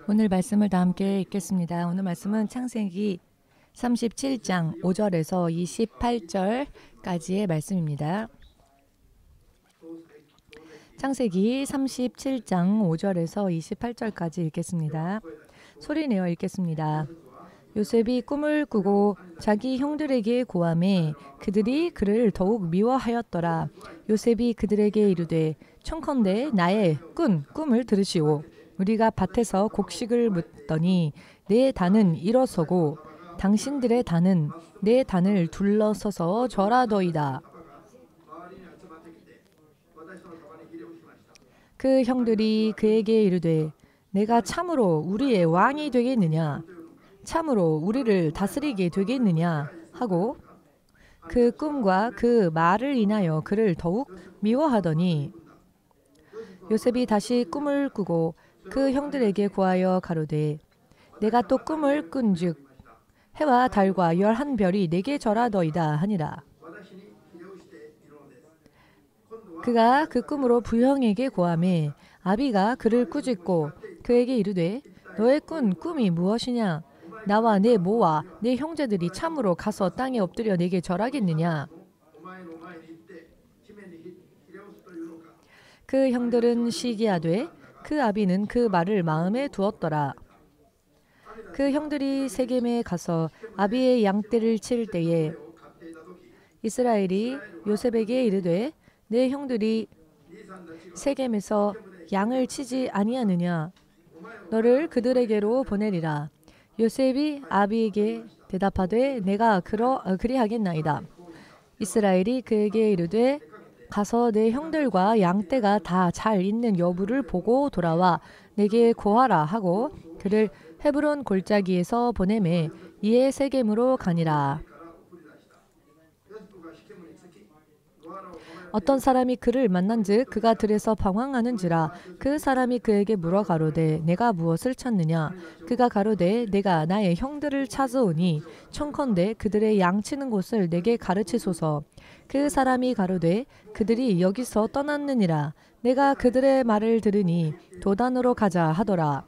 오늘 말씀을 다 함께 읽겠습니다. 오늘 말씀은 창세기 37장 5절에서 28절까지의 말씀입니다. 창세기 37장 5절에서 28절까지 읽겠습니다. 소리내어 읽겠습니다. 요셉이 꿈을 꾸고 자기 형들에게 고하매 그들이 그를 더욱 미워하였더라. 요셉이 그들에게 이르되 청컨대 나의 꿈을 들으시오. 우리가 밭에서 곡식을 묻더니 내 단은 일어서고 당신들의 단은 내 단을 둘러서서 절하더이다. 그 형들이 그에게 이르되 내가 참으로 우리의 왕이 되겠느냐? 참으로 우리를 다스리게 되겠느냐? 하고 그 꿈과 그 말을 인하여 그를 더욱 미워하더니 요셉이 다시 꿈을 꾸고 그 형들에게 고하여 가로되 내가 또 꿈을 꾼즉 해와 달과 11별이 내게 절하더이다 하니라. 그가 그 꿈으로 부형에게 고하매 아비가 그를 꾸짖고 그에게 이르되 너의 꾼 꿈이 무엇이냐? 나와 내 모와 내 형제들이 참으로 가서 땅에 엎드려 내게 절하겠느냐? 그 형들은 시기하되 그 아비는 그 말을 마음에 두었더라. 그 형들이 세겜에 가서 아비의 양떼를 칠 때에 이스라엘이 요셉에게 이르되 내 형들이 세겜에서 양을 치지 아니하느냐? 너를 그들에게로 보내리라. 요셉이 아비에게 대답하되 내가 그리하겠나이다. 이스라엘이 그에게 이르되 가서 내 형들과 양떼가 다 잘 있는 여부를 보고 돌아와 내게 고하라 하고 그를 헤브론 골짜기에서 보내매 이에 세겜으로 가니라. 어떤 사람이 그를 만난즉 그가 들에서 방황하는지라. 그 사람이 그에게 물어 가로되 내가 무엇을 찾느냐? 그가 가로되 내가 나의 형들을 찾아오니 청컨대 그들의 양치는 곳을 내게 가르치소서. 그 사람이 가로되 그들이 여기서 떠났느니라. 내가 그들의 말을 들으니 도단으로 가자 하더라.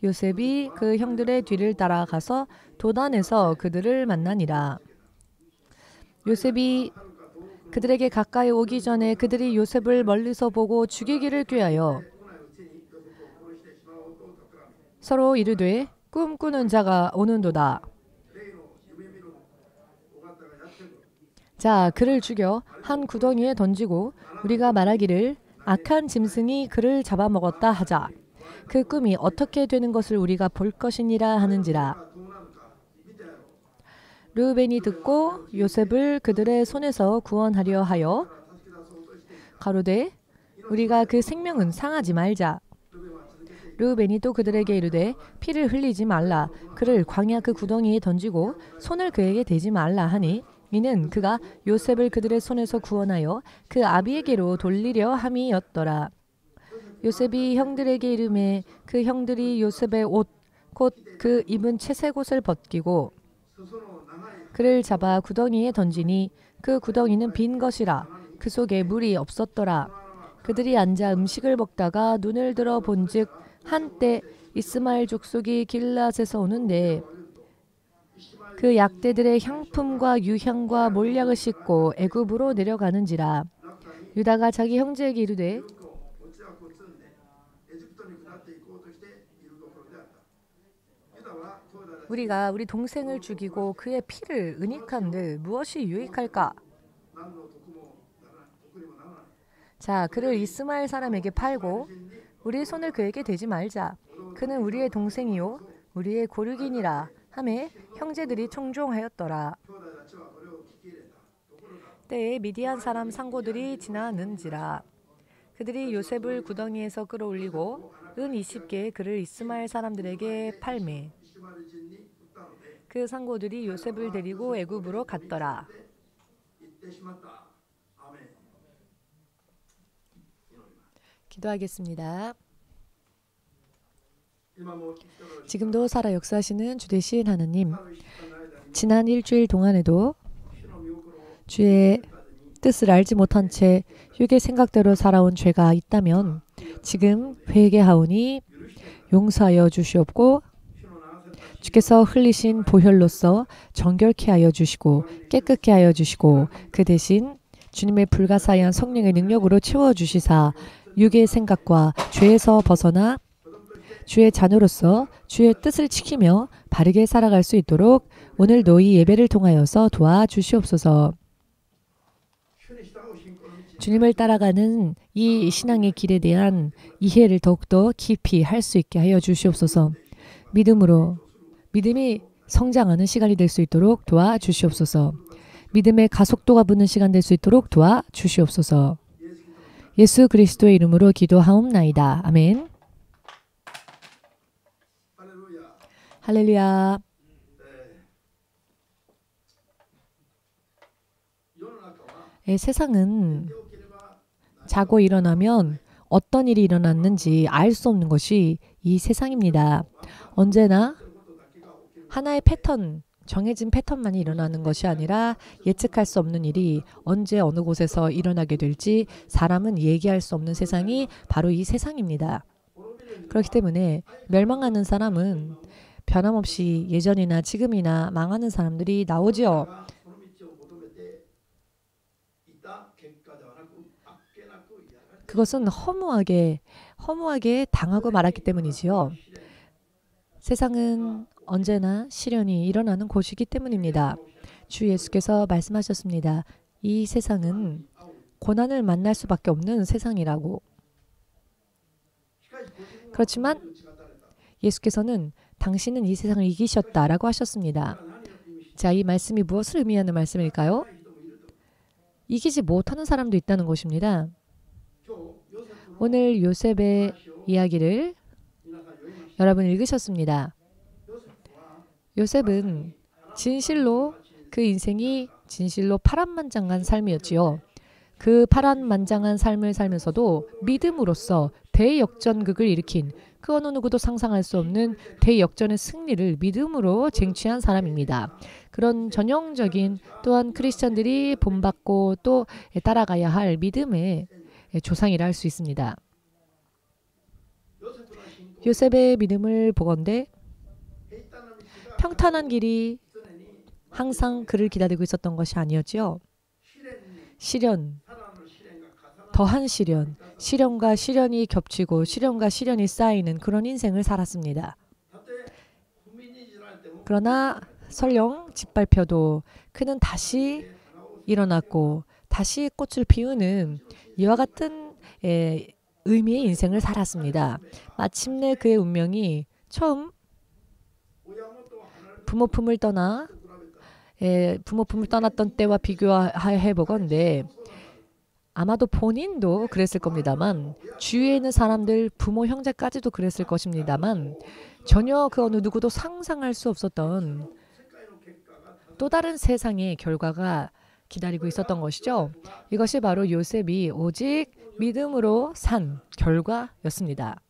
요셉이 그 형들의 뒤를 따라가서 도단에서 그들을 만나니라. 요셉이 그들에게 가까이 오기 전에 그들이 요셉을 멀리서 보고 죽이기를 꾀하여 서로 이르되 꿈꾸는 자가 오는도다. 자, 그를 죽여 한 구덩이에 던지고 우리가 말하기를 악한 짐승이 그를 잡아먹었다 하자. 그 꿈이 어떻게 되는 것을 우리가 볼 것이니라 하는지라. 르우벤이 듣고 요셉을 그들의 손에서 구원하려 하여 가로되 우리가 그 생명은 상하지 말자. 르우벤이 또 그들에게 이르되 피를 흘리지 말라. 그를 광야 그 구덩이에 던지고 손을 그에게 대지 말라 하니 이는 그가 요셉을 그들의 손에서 구원하여 그 아비에게로 돌리려 함이었더라. 요셉이 형들에게 이르매 그 형들이 요셉의 옷 곧 그 입은 채색 옷을 벗기고 그를 잡아 구덩이에 던지니 그 구덩이는 빈 것이라. 그 속에 물이 없었더라. 그들이 앉아 음식을 먹다가 눈을 들어 본즉 한때 이스마엘 족속이 길앗에서 오는데 그 약대들의 향품과 유향과 몰약을 싣고 애굽으로 내려가는지라. 유다가 자기 형제에게 이르되 우리가 우리 동생을 죽이고 그의 피를 은닉한들 무엇이 유익할까? 자, 그를 이스마엘 사람에게 팔고 우리의 손을 그에게 대지 말자. 그는 우리의 동생이요 우리의 고륙이니라 하매 형제들이 청종하였더라. 때에 미디안 사람 상고들이 지나는지라. 그들이 요셉을 구덩이에서 끌어올리고 은 20개 그를 이스마엘 사람들에게 팔매 그 상고들이 요셉을 데리고 애굽으로 갔더라. 기도하겠습니다. 지금도 살아 역사하시는 주 되신 하나님, 지난 일주일 동안에도 주의 뜻을 알지 못한 채 육의 생각대로 살아온 죄가 있다면 지금 회개하오니 용서하여 주시옵고 주께서 흘리신 보혈로서 정결케 하여 주시고 깨끗게 하여 주시고 그 대신 주님의 불가사의한 성령의 능력으로 채워주시사 육의 생각과 죄에서 벗어나 주의 자녀로서 주의 뜻을 지키며 바르게 살아갈 수 있도록 오늘도 이 예배를 통하여서 도와주시옵소서. 주님을 따라가는 이 신앙의 길에 대한 이해를 더욱더 깊이 할 수 있게 하여 주시옵소서. 믿음이 성장하는 시간이 될 수 있도록 도와주시옵소서. 믿음의 가속도가 붙는 시간 될 수 있도록 도와주시옵소서. 예수 그리스도의 이름으로 기도하옵나이다. 아멘. 할렐루야. 세상은 자고 일어나면 어떤 일이 일어났는지 알 수 없는 것이 이 세상입니다. 언제나 하나의 패턴, 정해진 패턴만이 일어나는 것이 아니라 예측할 수 없는 일이 언제 어느 곳에서 일어나게 될지 사람은 얘기할 수 없는 세상이 바로 이 세상입니다. 그렇기 때문에 멸망하는 사람은 변함없이 예전이나 지금이나 망하는 사람들이 나오지요. 그것은 허무하게 당하고 말았기 때문이지요. 세상은 언제나 시련이 일어나는 곳이기 때문입니다. 주 예수께서 말씀하셨습니다. 이 세상은 고난을 만날 수밖에 없는 세상이라고. 그렇지만 예수께서는 당신은 이 세상을 이기셨다라고 하셨습니다. 자, 이 말씀이 무엇을 의미하는 말씀일까요? 이기지 못하는 사람도 있다는 것입니다. 오늘 요셉의 이야기를 여러분 읽으셨습니다. 요셉은 그 인생이 진실로 파란만장한 삶이었지요. 그 파란만장한 삶을 살면서도 믿음으로써 대역전극을 일으킨 그 어느 누구도 상상할 수 없는 대역전의 승리를 믿음으로 쟁취한 사람입니다. 그런 전형적인 또한 크리스천들이 본받고 또 따라가야 할 믿음의 조상이라 할 수 있습니다. 요셉의 믿음을 보건대 평탄한 길이 항상 그를 기다리고 있었던 것이 아니었지요. 시련, 더한 시련, 시련과 시련이 겹치고 시련과 시련이 쌓이는 그런 인생을 살았습니다. 그러나 설령 짓밟혀도 그는 다시 일어났고 다시 꽃을 피우는 이와 같은 의미의 인생을 살았습니다. 마침내 그의 운명이 처음 부모 품을 떠났던 때와 비교해 보건대 아마도 본인도 그랬을 겁니다만 주위에 있는 사람들, 부모, 형제까지도 그랬을 것입니다만 전혀 그 어느 누구도 상상할 수 없었던 또 다른 세상의 결과가 기다리고 있었던 것이죠. 이것이 바로 요셉이 오직 믿음으로 산 결과였습니다.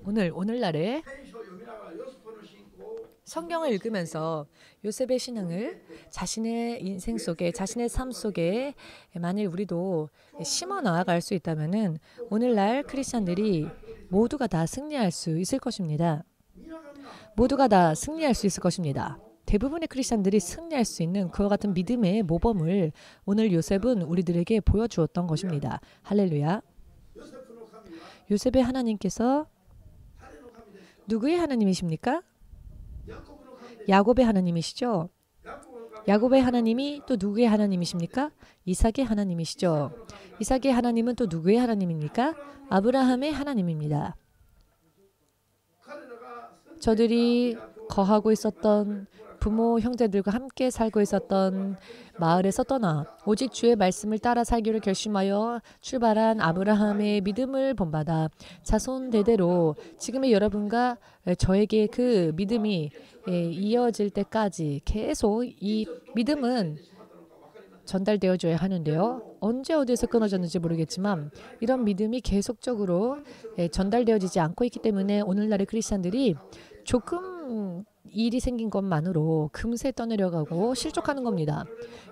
오늘날에 성경을 읽으면서 요셉의 신앙을 자신의 인생 속에, 자신의 삶 속에 만일 우리도 심어 나아갈 수 있다면은 오늘날 크리스천들이 모두가 다 승리할 수 있을 것입니다. 모두가 다 승리할 수 있을 것입니다. 대부분의 크리스천들이 승리할 수 있는 그와 같은 믿음의 모범을 오늘 요셉은 우리들에게 보여주었던 것입니다. 할렐루야. 요셉의 하나님께서 누구의 하나님이십니까? 야곱의 하나님이시죠. 야곱의 하나님이 또 누구의 하나님이십니까? 이삭의 하나님이시죠. 이삭의 하나님은 또 누구의 하나님입니까? 아브라함의 하나님입니다. 저들이 거하고 있었던 부모, 형제들과 함께 살고 있었던 마을에서 떠나 오직 주의 말씀을 따라 살기를 결심하여 출발한 아브라함의 믿음을 본받아 자손 대대로 지금의 여러분과 저에게 그 믿음이 이어질 때까지 계속 이 믿음은 전달되어줘야 하는데요. 언제 어디에서 끊어졌는지 모르겠지만 이런 믿음이 계속적으로 전달되어지지 않고 있기 때문에 오늘날의 크리스천들이 조금 일이 생긴 것만으로 금세 떠내려가고 실족하는 겁니다.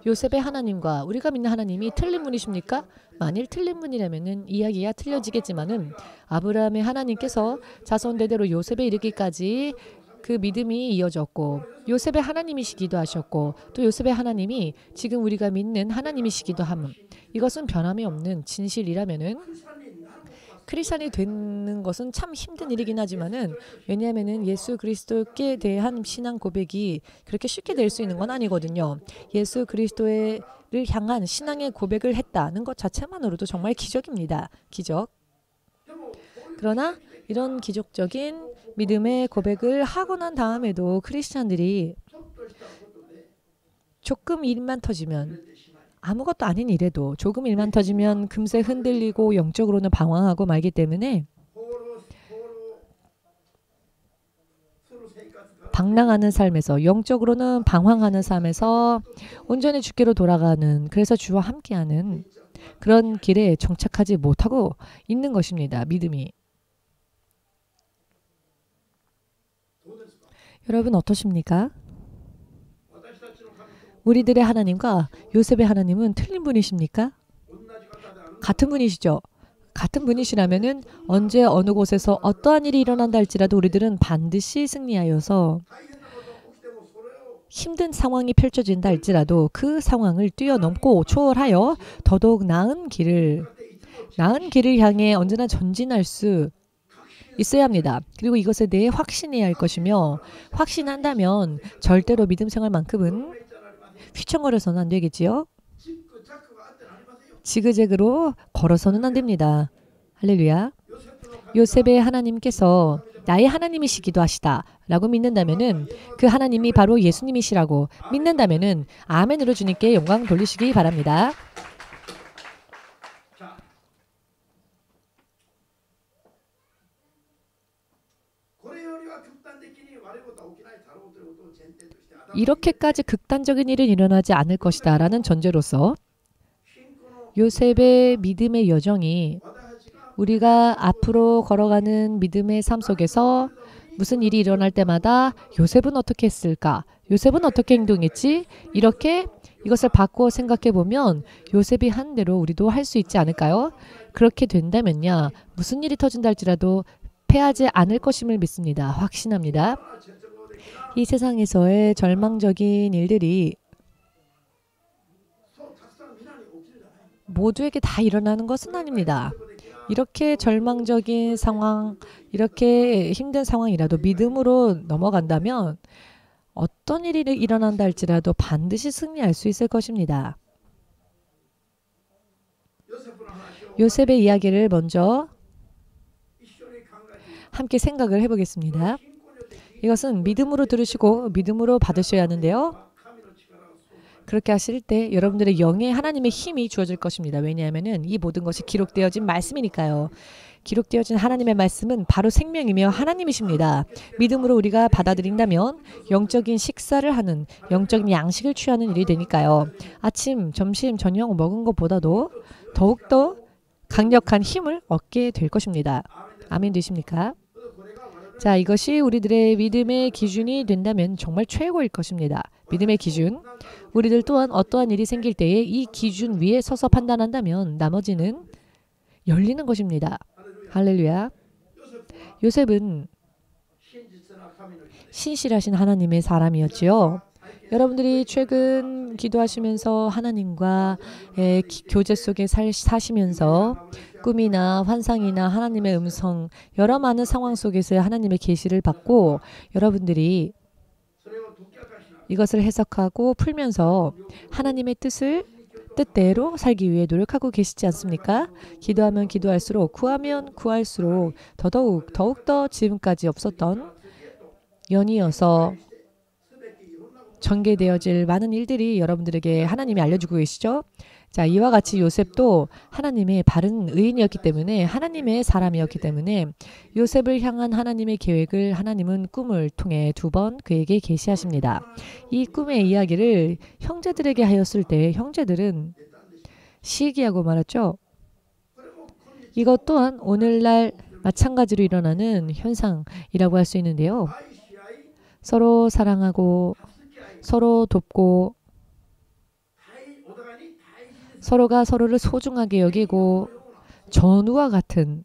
요셉의 하나님과 우리가 믿는 하나님이 틀린 분이십니까? 만일 틀린 분이라면 이야기가 틀려지겠지만은 아브라함의 하나님께서 자손 대대로 요셉에 이르기까지 그 믿음이 이어졌고 요셉의 하나님이시기도 하셨고 또 요셉의 하나님이 지금 우리가 믿는 하나님이시기도 함. 이것은 변함이 없는 진실이라면은 크리스찬이 되는 것은 참 힘든 일이긴 하지만은 왜냐하면은 예수 그리스도께 대한 신앙 고백이 그렇게 쉽게 될 수 있는 건 아니거든요. 예수 그리스도를 향한 신앙의 고백을 했다는 것 자체만으로도 정말 기적입니다. 기적. 그러나 이런 기적적인 믿음의 고백을 하고 난 다음에도 크리스찬들이 조금 일만 터지면 아무것도 아닌 일에도 조금 일만 터지면 금세 흔들리고 영적으로는 방황하고 말기 때문에 방랑하는 삶에서 영적으로는 방황하는 삶에서 온전히 주께로 돌아가는 그래서 주와 함께하는 그런 길에 정착하지 못하고 있는 것입니다. 믿음이. 여러분 어떠십니까? 우리들의 하나님과 요셉의 하나님은 틀린 분이십니까? 같은 분이시죠. 같은 분이시라면은 언제 어느 곳에서 어떠한 일이 일어난다 할지라도 우리들은 반드시 승리하여서 힘든 상황이 펼쳐진다 할지라도 그 상황을 뛰어넘고 초월하여 더더욱 나은 길을 향해 언제나 전진할 수 있어야 합니다. 그리고 이것에 대해 확신해야 할 것이며 확신한다면 절대로 믿음 생활만큼은 휘청거려서는 안 되겠지요. 지그재그로 걸어서는 안 됩니다. 할렐루야. 요셉의 하나님께서 나의 하나님이시기도 하시다 라고 믿는다면은 그 하나님이 바로 예수님이시라고 믿는다면은 아멘으로 주님께 영광 돌리시기 바랍니다. 이렇게까지 극단적인 일은 일어나지 않을 것이다 라는 전제로서 요셉의 믿음의 여정이 우리가 앞으로 걸어가는 믿음의 삶 속에서 무슨 일이 일어날 때마다 요셉은 어떻게 했을까? 요셉은 어떻게 행동했지? 이렇게 이것을 바꾸어 생각해 보면 요셉이 한 대로 우리도 할 수 있지 않을까요? 그렇게 된다면야 무슨 일이 터진다 할지라도 패하지 않을 것임을 믿습니다. 확신합니다. 이 세상에서의 절망적인 일들이 모두에게 다 일어나는 것은 아닙니다. 이렇게 절망적인 상황, 이렇게 힘든 상황이라도 믿음으로 넘어간다면 어떤 일이 일어난다 할지라도 반드시 승리할 수 있을 것입니다. 요셉의 이야기를 먼저 함께 생각을 해보겠습니다. 이것은 믿음으로 들으시고 믿음으로 받으셔야 하는데요. 그렇게 하실 때 여러분들의 영에 하나님의 힘이 주어질 것입니다. 왜냐하면 이 모든 것이 기록되어진 말씀이니까요. 기록되어진 하나님의 말씀은 바로 생명이며 하나님이십니다. 믿음으로 우리가 받아들인다면 영적인 식사를 하는, 영적인 양식을 취하는 일이 되니까요. 아침, 점심, 저녁 먹은 것보다도 더욱더 강력한 힘을 얻게 될 것입니다. 아멘 되십니까? 자, 이것이 우리들의 믿음의 기준이 된다면 정말 최고일 것입니다. 믿음의 기준. 우리들 또한 어떠한 일이 생길 때에 이 기준 위에 서서 판단한다면 나머지는 열리는 것입니다. 할렐루야. 요셉은 신실하신 하나님의 사람이었지요. 여러분들이 최근 기도하시면서 하나님과의 교제 속에 사시면서 꿈이나 환상이나 하나님의 음성, 여러 많은 상황 속에서의 하나님의 계시를 받고 여러분들이 이것을 해석하고 풀면서 하나님의 뜻대로 살기 위해 노력하고 계시지 않습니까? 기도하면 기도할수록, 구하면 구할수록 더욱더 지금까지 없었던 연이어서 전개되어질 많은 일들이 여러분들에게 하나님이 알려주고 계시죠? 자, 이와 같이 요셉도 하나님의 바른 의인이었기 때문에 하나님의 사람이었기 때문에 요셉을 향한 하나님의 계획을 하나님은 꿈을 통해 2번 그에게 계시하십니다. 이 꿈의 이야기를 형제들에게 하였을 때 형제들은 시기하고 말았죠. 이것 또한 오늘날 마찬가지로 일어나는 현상이라고 할 수 있는데요. 서로 사랑하고 서로 돕고 서로가 서로를 소중하게 여기고 전우와 같은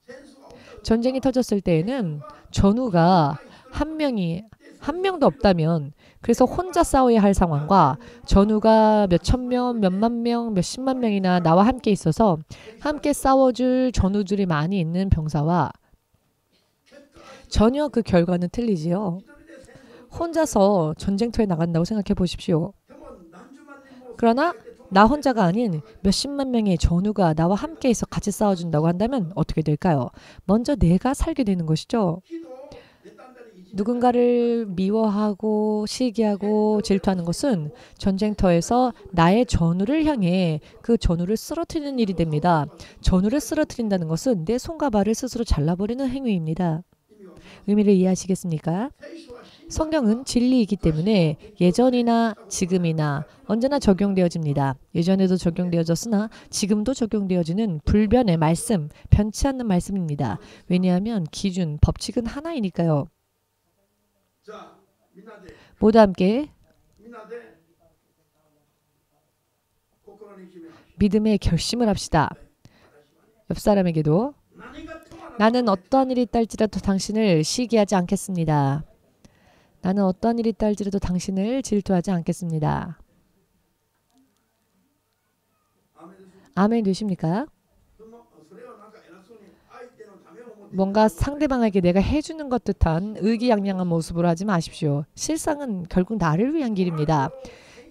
전쟁이 터졌을 때에는 전우가 한 명도 없다면 그래서 혼자 싸워야 할 상황과 전우가 몇천 명, 몇만 명, 몇십만 명이나 나와 함께 있어서 함께 싸워줄 전우들이 많이 있는 병사와 전혀 그 결과는 틀리지요. 혼자서 전쟁터에 나간다고 생각해 보십시오. 그러나 나 혼자가 아닌 몇십만 명의 전우가 나와 함께해서 같이 싸워준다고 한다면 어떻게 될까요? 먼저 내가 살게 되는 것이죠. 누군가를 미워하고 시기하고 질투하는 것은 전쟁터에서 나의 전우를 향해 그 전우를 쓰러뜨리는 일이 됩니다. 전우를 쓰러뜨린다는 것은 내 손과 발을 스스로 잘라버리는 행위입니다. 의미를 이해하시겠습니까? 성경은 진리이기 때문에 예전이나 지금이나 언제나 적용되어집니다. 예전에도 적용되어졌으나 지금도 적용되어지는 불변의 말씀, 변치 않는 말씀입니다. 왜냐하면 기준, 법칙은 하나이니까요. 모두 함께 믿음의 결심을 합시다. 옆 사람에게도 나는 어떠한 일이 있달지라도 당신을 시기하지 않겠습니다. 나는 어떠한 일이 있달지라도 당신을 질투하지 않겠습니다. 아멘 되십니까? 뭔가 상대방에게 내가 해주는 것 듯한 의기양양한 모습으로 하지 마십시오. 실상은 결국 나를 위한 길입니다.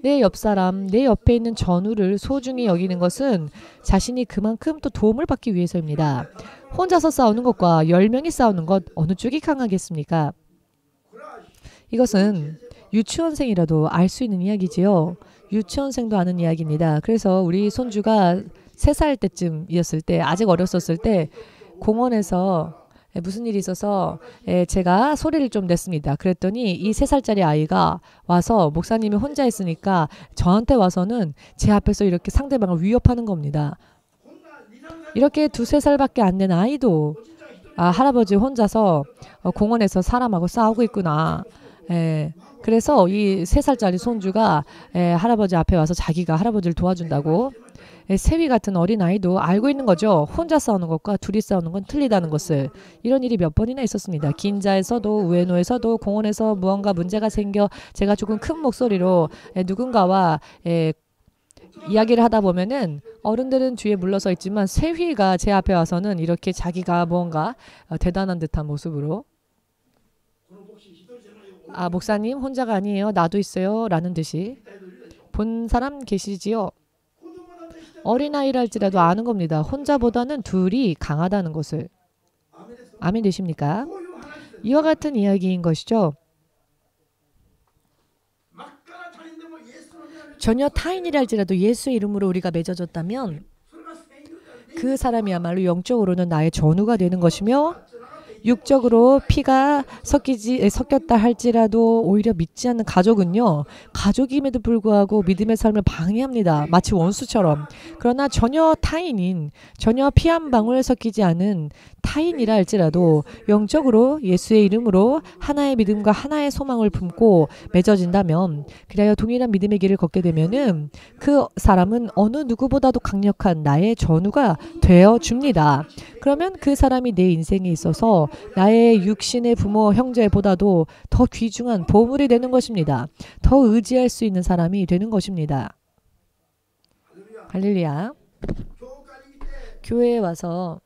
내 옆 사람, 내 옆에 있는 전우를 소중히 여기는 것은 자신이 그만큼 또 도움을 받기 위해서입니다. 혼자서 싸우는 것과 10명이 싸우는 것 어느 쪽이 강하겠습니까? 이것은 유치원생이라도 알 수 있는 이야기지요. 유치원생도 아는 이야기입니다. 그래서 우리 손주가 3살 때쯤이었을 때, 아직 어렸었을 때 공원에서 무슨 일이 있어서 제가 소리를 좀 냈습니다. 그랬더니 이 3살짜리 아이가 와서 목사님이 혼자 있으니까 저한테 와서는 제 앞에서 이렇게 상대방을 위협하는 겁니다. 이렇게 2, 3살밖에 안 된 아이도 할아버지 혼자서 공원에서 사람하고 싸우고 있구나. 그래서 이 3살짜리 손주가 할아버지 앞에 와서 자기가 할아버지를 도와준다고 세위 같은 어린아이도 알고 있는 거죠. 혼자 싸우는 것과 둘이 싸우는 건 틀리다는 것을. 이런 일이 몇 번이나 있었습니다. 긴자에서도 우에노에서도 공원에서 무언가 문제가 생겨 제가 조금 큰 목소리로 누군가와 이야기를 하다 보면은 어른들은 뒤에 물러서 있지만 세위가 제 앞에 와서는 이렇게 자기가 무언가 대단한 듯한 모습으로 목사님 혼자가 아니에요. 나도 있어요. 라는 듯이 본 사람 계시지요? 어린아이랄지라도 아는 겁니다. 혼자보다는 둘이 강하다는 것을. 아멘 되십니까? 이와 같은 이야기인 것이죠. 전혀 타인이랄지라도 예수의 이름으로 우리가 맺어졌다면 그 사람이야말로 영적으로는 나의 전우가 되는 것이며 육적으로 피가 섞였다 할지라도 오히려 믿지 않는 가족은요. 가족임에도 불구하고 믿음의 삶을 방해합니다. 마치 원수처럼. 그러나 전혀 타인인, 전혀 피 한 방울 섞이지 않은 타인이라 할지라도 영적으로 예수의 이름으로 하나의 믿음과 하나의 소망을 품고 맺어진다면 그리하여 동일한 믿음의 길을 걷게 되면은 그 사람은 어느 누구보다도 강력한 나의 전우가 되어줍니다. 그러면 그 사람이 내 인생에 있어서 나의 육신의 부모, 형제보다도 더 귀중한 보물이 되는 것입니다. 더 의지할 수 있는 사람이 되는 것입니다. 할렐루야. 교회에 와서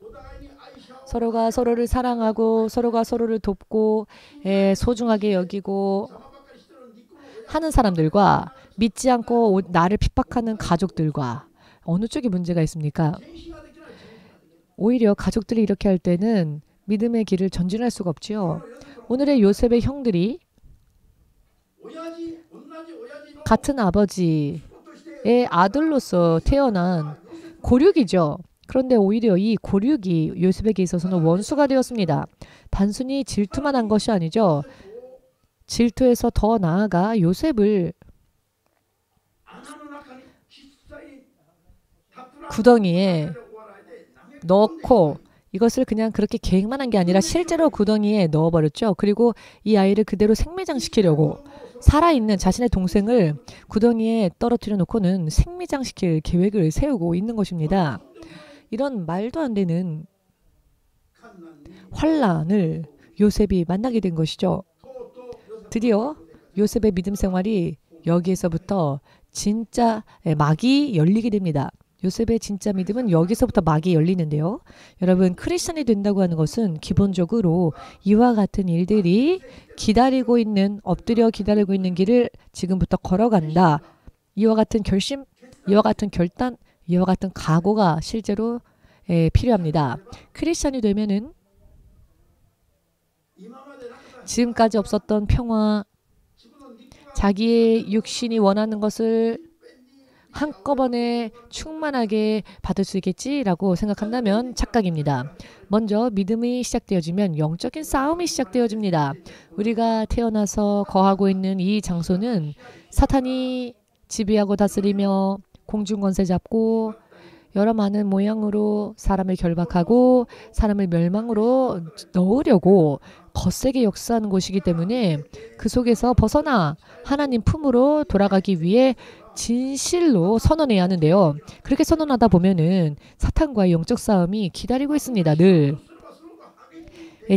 서로가 서로를 사랑하고 서로가 서로를 돕고 소중하게 여기고 하는 사람들과 믿지 않고 나를 핍박하는 가족들과 어느 쪽에 문제가 있습니까? 오히려 가족들이 이렇게 할 때는 믿음의 길을 전진할 수가 없지요. 오늘의 요셉의 형들이 같은 아버지의 아들로서 태어난 고륙이죠. 그런데 오히려 이 고륙이 요셉에게 있어서는 원수가 되었습니다. 단순히 질투만 한 것이 아니죠. 질투에서 더 나아가 요셉을 구덩이에 넣고 이것을 그냥 그렇게 계획만 한 게 아니라 실제로 구덩이에 넣어버렸죠. 그리고 이 아이를 그대로 생매장시키려고 살아있는 자신의 동생을 구덩이에 떨어뜨려 놓고는 생매장시킬 계획을 세우고 있는 것입니다. 이런 말도 안 되는 환란을 요셉이 만나게 된 것이죠. 드디어 요셉의 믿음 생활이 여기에서부터 진짜 막이 열리게 됩니다. 요셉의 진짜 믿음은 여기서부터 막이 열리는데요. 여러분, 크리스천이 된다고 하는 것은 기본적으로 이와 같은 일들이 기다리고 있는, 엎드려 기다리고 있는 길을 지금부터 걸어간다. 이와 같은 결심, 이와 같은 결단, 이와 같은 각오가 실제로 필요합니다. 크리스천이 되면은 지금까지 없었던 평화, 자기의 육신이 원하는 것을 한꺼번에 충만하게 받을 수 있겠지라고 생각한다면 착각입니다. 먼저 믿음이 시작되어지면 영적인 싸움이 시작되어집니다. 우리가 태어나서 거하고 있는 이 장소는 사탄이 지배하고 다스리며 공중권세 잡고 여러 많은 모양으로 사람을 결박하고 사람을 멸망으로 넣으려고 거세게 역사하는 곳이기 때문에 그 속에서 벗어나 하나님 품으로 돌아가기 위해 진실로 선언해야 하는데요. 그렇게 선언하다 보면은 사탄과의 영적 싸움이 기다리고 있습니다. 늘.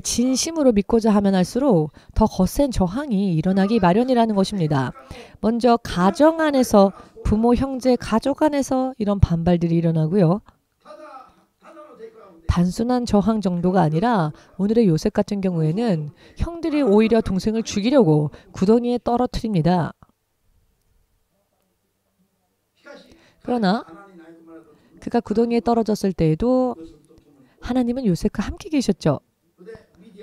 진심으로 믿고자 하면 할수록 더 거센 저항이 일어나기 마련이라는 것입니다. 먼저 가정 안에서 부모, 형제, 가족 안에서 이런 반발들이 일어나고요. 단순한 저항 정도가 아니라 오늘의 요셉 같은 경우에는 형들이 오히려 동생을 죽이려고 구덩이에 떨어뜨립니다. 그러나 그가 구덩이에 떨어졌을 때에도 하나님은 요셉과 함께 계셨죠.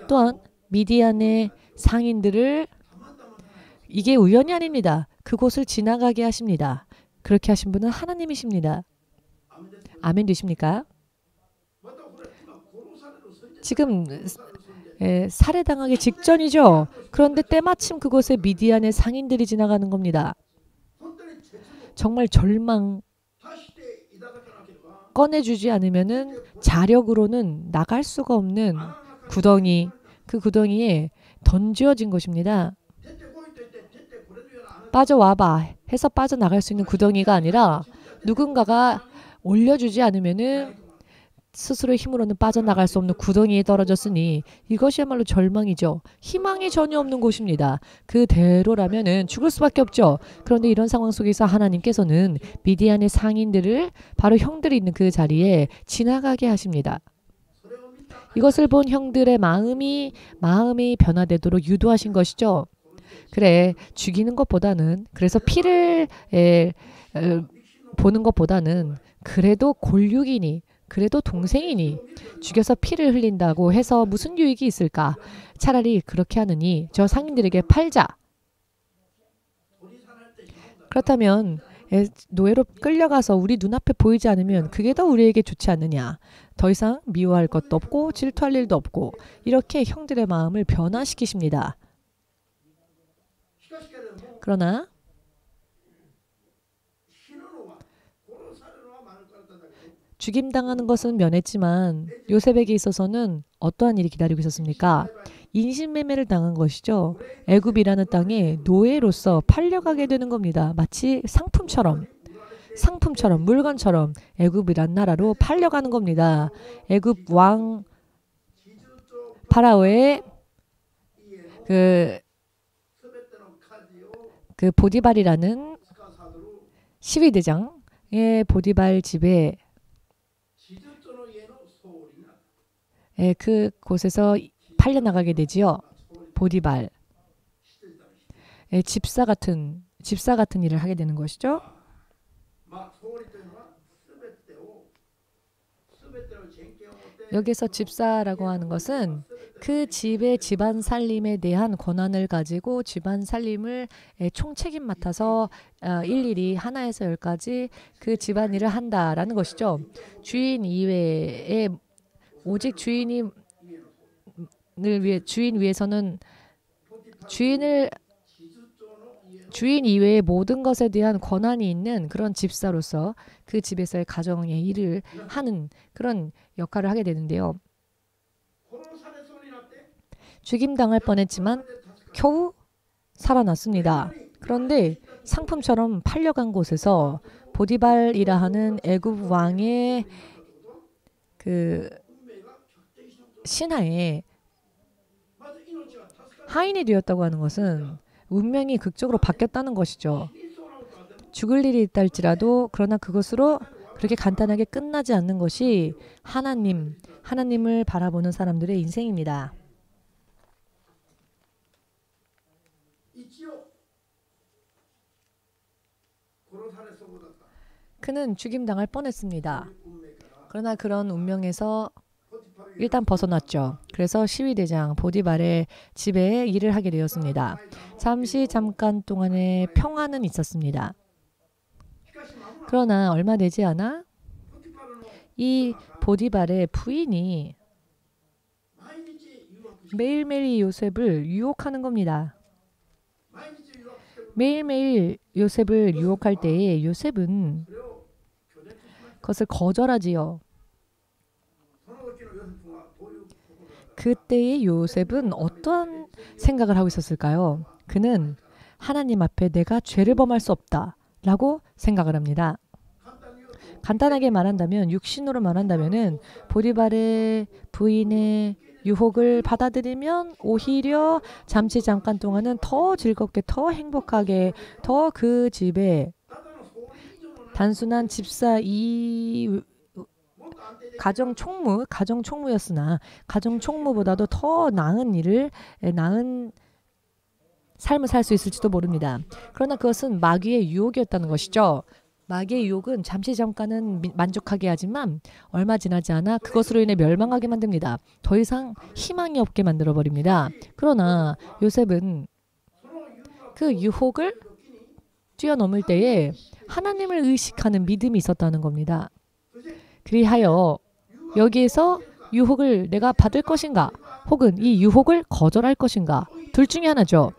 또한 미디안의 상인들을 이게 우연이 아닙니다. 그곳을 지나가게 하십니다. 그렇게 하신 분은 하나님이십니다. 아멘 되십니까? 지금 살해당하기 직전이죠. 그런데 때마침 그곳에 미디안의 상인들이 지나가는 겁니다. 정말 절망 꺼내주지 않으면은 자력으로는 나갈 수가 없는 구덩이, 그 구덩이에 던져진 것입니다. 빠져와봐 해서 빠져나갈 수 있는 구덩이가 아니라 누군가가 올려주지 않으면은 스스로의 힘으로는 빠져나갈 수 없는 구덩이에 떨어졌으니 이것이야말로 절망이죠. 희망이 전혀 없는 곳입니다. 그대로라면은 죽을 수밖에 없죠. 그런데 이런 상황 속에서 하나님께서는 미디안의 상인들을 바로 형들이 있는 그 자리에 지나가게 하십니다. 이것을 본 형들의 마음이 변화되도록 유도하신 것이죠. 그래, 죽이는 것보다는, 그래서 피를 보는 것보다는 그래도 골육이니, 그래도 동생이니 죽여서 피를 흘린다고 해서 무슨 유익이 있을까? 차라리 그렇게 하느니 저 상인들에게 팔자. 그렇다면 노예로 끌려가서 우리 눈앞에 보이지 않으면 그게 더 우리에게 좋지 않느냐. 더 이상 미워할 것도 없고 질투할 일도 없고 이렇게 형들의 마음을 변화시키십니다. 그러나 죽임당하는 것은 면했지만 요셉에게 있어서는 어떠한 일이 기다리고 있었습니까? 인신매매를 당한 것이죠. 애굽이라는 땅에 노예로서 팔려가게 되는 겁니다. 마치 상품처럼, 물건처럼 애굽이란 나라로 팔려가는 겁니다. 애굽 왕 파라오의 그 보디발이라는 시위대장의 보디발 집에 그곳에서 팔려나가게 되지요. 보디발. 집사 같은 일을 하게 되는 것이죠. 여기서 집사라고 하는 것은 그 집의 집안 살림에 대한 권한을 가지고 집안 살림을 총책임 맡아서 일일이 하나에서 열까지 그 집안일을 한다라는 것이죠. 주인 이외에 오직 주인 위해서는 주인 이외의 모든 것에 대한 권한이 있는 그런 집사로서 그 집에서의 가정의 일을 하는 그런 역할을 하게 되는데요. 죽임당할 뻔했지만 겨우 살아났습니다. 그런데 상품처럼 팔려간 곳에서 보디발이라 하는 애굽 왕의 그 신하에 하인이 되었다고 하는 것은 운명이 극적으로 바뀌었다는 것이죠. 죽을 일이 있다 할지라도 그러나 그것으로 그렇게 간단하게 끝나지 않는 것이 하나님을 바라보는 사람들의 인생입니다. 그는 죽임당할 뻔했습니다. 그러나 그런 운명에서 일단 벗어났죠. 그래서 시위대장 보디발의 집에 일을 하게 되었습니다. 잠깐 동안의 평화는 있었습니다. 그러나 얼마 되지 않아 이 보디발의 부인이 매일매일 이 요셉을 유혹하는 겁니다. 매일매일 요셉을 유혹할 때에 요셉은 그것을 거절하지요. 그때의 요셉은 어떠한 생각을 하고 있었을까요? 그는 하나님 앞에 내가 죄를 범할 수 없다라고 생각을 합니다. 간단하게 말한다면, 육신으로 말한다면은 보디발의 부인의 유혹을 받아들이면 오히려 잠깐 동안은 더 즐겁게, 더 행복하게, 더 그 집에 단순한 집사 가정 총무였으나 가정 총무보다도 더 나은 삶을 살 수 있을지도 모릅니다. 그러나 그것은 마귀의 유혹이었다는 것이죠. 마귀의 유혹은 잠깐은 만족하게 하지만 얼마 지나지 않아 그것으로 인해 멸망하게 만듭니다. 더 이상 희망이 없게 만들어버립니다. 그러나 요셉은 그 유혹을 뛰어넘을 때에 하나님을 의식하는 믿음이 있었다는 겁니다. 그리하여 여기에서 유혹을 내가 받을 것인가 혹은 이 유혹을 거절할 것인가 둘 중에 하나죠.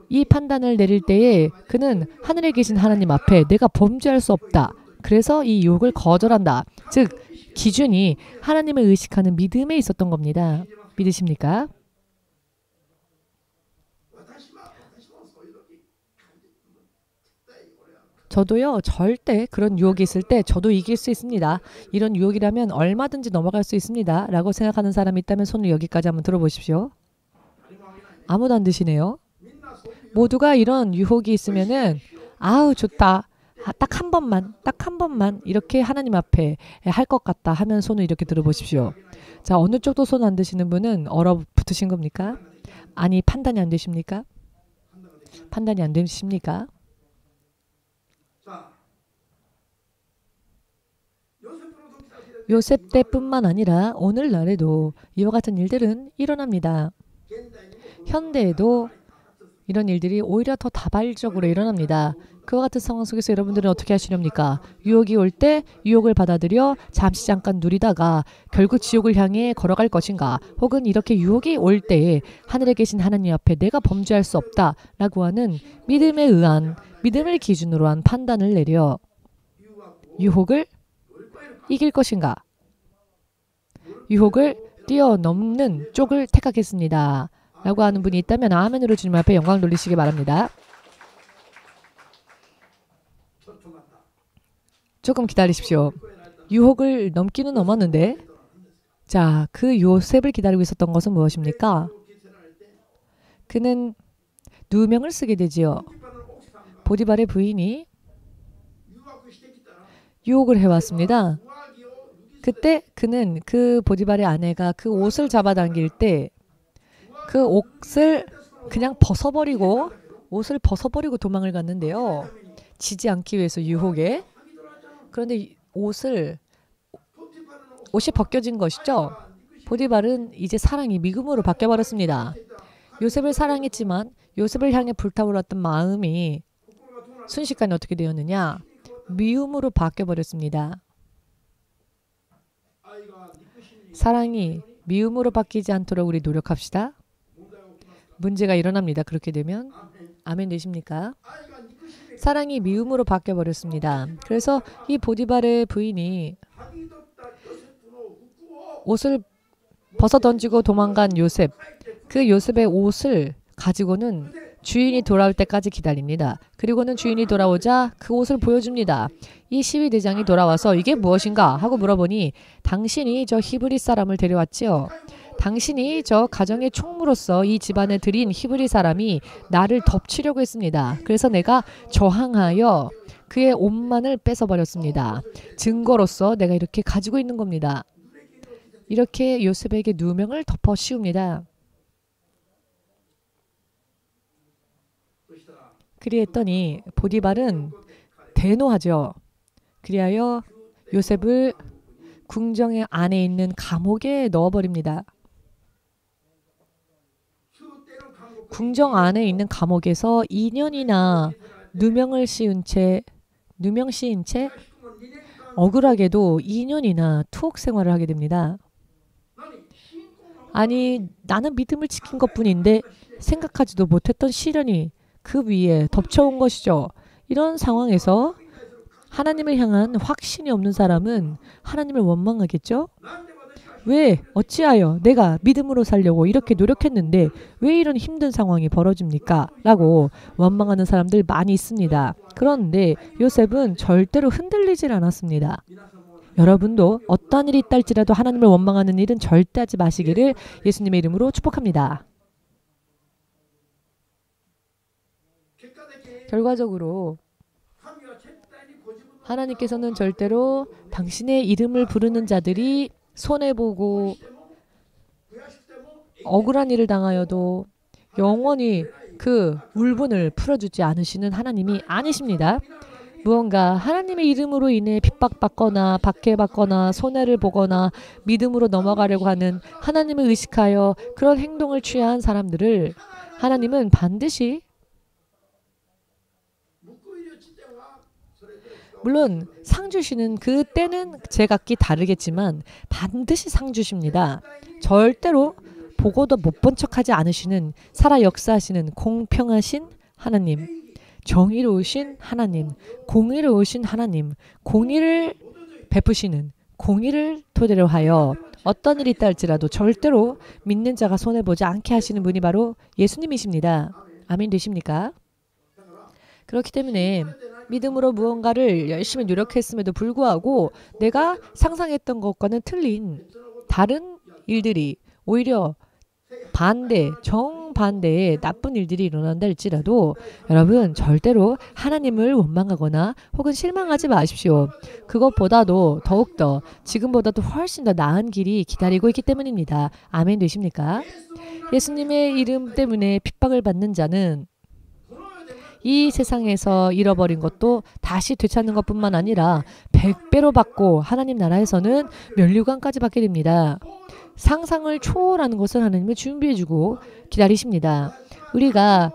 이 판단을 내릴 때에 그는 하늘에 계신 하나님 앞에 내가 범죄할 수 없다. 그래서 이 유혹을 거절한다. 즉 기준이 하나님을 의식하는 믿음에 있었던 겁니다. 믿으십니까? 저도요, 절대 그런 유혹이 있을 때 저도 이길 수 있습니다. 이런 유혹이라면 얼마든지 넘어갈 수 있습니다. 라고 생각하는 사람이 있다면 손을 여기까지 한번 들어보십시오. 아무도 안 드시네요. 모두가 이런 유혹이 있으면은 아우 좋다. 딱 한 번만 이렇게 하나님 앞에 할 것 같다 하면 손을 이렇게 들어보십시오. 자, 어느 쪽도 손 안 드시는 분은 얼어붙으신 겁니까? 아니, 판단이 안 되십니까? 판단이 안 되십니까? 요셉 때뿐만 아니라 오늘날에도 이와 같은 일들은 일어납니다. 현대에도 이런 일들이 오히려 더 다발적으로 일어납니다. 그와 같은 상황 속에서 여러분들은 어떻게 하시렵니까? 유혹이 올 때 유혹을 받아들여 잠깐 누리다가 결국 지옥을 향해 걸어갈 것인가? 혹은 이렇게 유혹이 올 때에 하늘에 계신 하나님 앞에 내가 범죄할 수 없다라고 하는 믿음에 의한, 믿음을 기준으로 한 판단을 내려 유혹을 이길 것인가? 유혹을 뛰어넘는 쪽을 택하겠습니다. 라고 하는 분이 있다면 아멘으로 주님 앞에 영광 돌리시기 바랍니다. 조금 기다리십시오. 유혹을 넘기는 넘었는데 자, 그 요셉을 기다리고 있었던 것은 무엇입니까? 그는 누명을 쓰게 되지요. 보디발의 부인이 유혹을 해왔습니다. 그때 그는 그 보디발의 아내가 그 옷을 잡아당길 때 그 옷을 그냥 옷을 벗어버리고 도망을 갔는데요. 지지 않기 위해서 유혹에. 그런데 옷이 벗겨진 것이죠. 보디발은 이제 사랑이 미움으로 바뀌어버렸습니다. 요셉을 사랑했지만 요셉을 향해 불타올랐던 마음이 순식간에 어떻게 되었느냐? 미움으로 바뀌어버렸습니다. 사랑이 미움으로 바뀌지 않도록 우리 노력합시다. 문제가 일어납니다. 그렇게 되면. 아멘 되십니까? 사랑이 미움으로 바뀌어버렸습니다. 그래서 이 보디발의 부인이 옷을 벗어던지고 도망간 요셉, 그 요셉의 옷을 가지고는 주인이 돌아올 때까지 기다립니다. 그리고는 주인이 돌아오자 그 옷을 보여줍니다. 이 시위대장이 돌아와서 이게 무엇인가 하고 물어보니 당신이 저 히브리 사람을 데려왔지요. 당신이 저 가정의 총무로서 이 집안에 들인 히브리 사람이 나를 덮치려고 했습니다. 그래서 내가 저항하여 그의 옷만을 뺏어버렸습니다. 증거로서 내가 이렇게 가지고 있는 겁니다. 이렇게 요셉에게 누명을 덮어 씌웁니다. 그리했더니 보디발은 대노하죠. 그리하여 요셉을 궁정 안에 있는 감옥에 넣어버립니다. 궁정 안에 있는 감옥에서 2년이나 누명 씌인 채 억울하게도 2년이나 투옥 생활을 하게 됩니다. 아니, 나는 믿음을 지킨 것뿐인데 생각하지도 못했던 시련이 그 위에 덮쳐온 것이죠. 이런 상황에서 하나님을 향한 확신이 없는 사람은 하나님을 원망하겠죠? 왜 어찌하여 내가 믿음으로 살려고 이렇게 노력했는데 왜 이런 힘든 상황이 벌어집니까? 라고 원망하는 사람들 많이 있습니다. 그런데 요셉은 절대로 흔들리질 않았습니다. 여러분도 어떠한 일이 있달지라도 하나님을 원망하는 일은 절대 하지 마시기를 예수님의 이름으로 축복합니다. 결과적으로 하나님께서는 절대로 당신의 이름을 부르는 자들이 손해보고 억울한 일을 당하여도 영원히 그 울분을 풀어주지 않으시는 하나님이 아니십니다. 무언가 하나님의 이름으로 인해 핍박받거나 박해받거나 손해를 보거나 믿음으로 넘어가려고 하는 하나님을 의식하여 그런 행동을 취한 사람들을 하나님은 반드시, 물론 상 주시는 그때는 제각기 다르겠지만 반드시 상 주십니다. 절대로 보고도 못 본 척하지 않으시는, 살아 역사하시는 공평하신 하나님, 정의로우신 하나님, 공의로우신 하나님, 공의를 베푸시는, 공의를 토대로 하여 어떤 일이 있다 할지라도 절대로 믿는 자가 손해보지 않게 하시는 분이 바로 예수님이십니다. 아멘 되십니까? 그렇기 때문에 믿음으로 무언가를 열심히 노력했음에도 불구하고 내가 상상했던 것과는 틀린 다른 일들이, 오히려 정반대의 나쁜 일들이 일어난다 할지라도 여러분 절대로 하나님을 원망하거나 혹은 실망하지 마십시오. 그것보다도 더욱더 지금보다도 훨씬 더 나은 길이 기다리고 있기 때문입니다. 아멘 되십니까? 예수님의 이름 때문에 핍박을 받는 자는 이 세상에서 잃어버린 것도 다시 되찾는 것뿐만 아니라 100배로 받고 하나님 나라에서는 면류관까지 받게 됩니다. 상상을 초월하는 것을 하나님이 준비해주고 기다리십니다. 우리가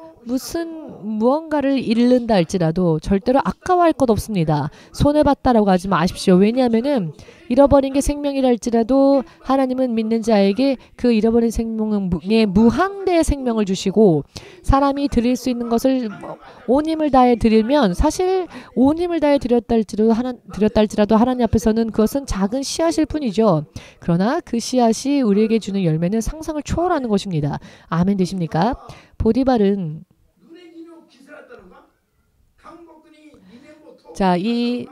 무언가를 잃는다 할지라도 절대로 아까워할 것 없습니다. 손해봤다라고 하지 마십시오. 왜냐하면은 잃어버린 게 생명이라 할지라도 하나님은 믿는 자에게 그 잃어버린 생명에 무한대의 생명을 주시고, 사람이 드릴 수 있는 것을 온 힘을 다해 드리면, 사실 온 힘을 다해 드렸다 할지라도 하나님 앞에서는 그것은 작은 씨앗일 뿐이죠. 그러나 그 씨앗이 우리에게 주는 열매는 상상을 초월하는 것입니다. 아멘 되십니까? 보디발은 이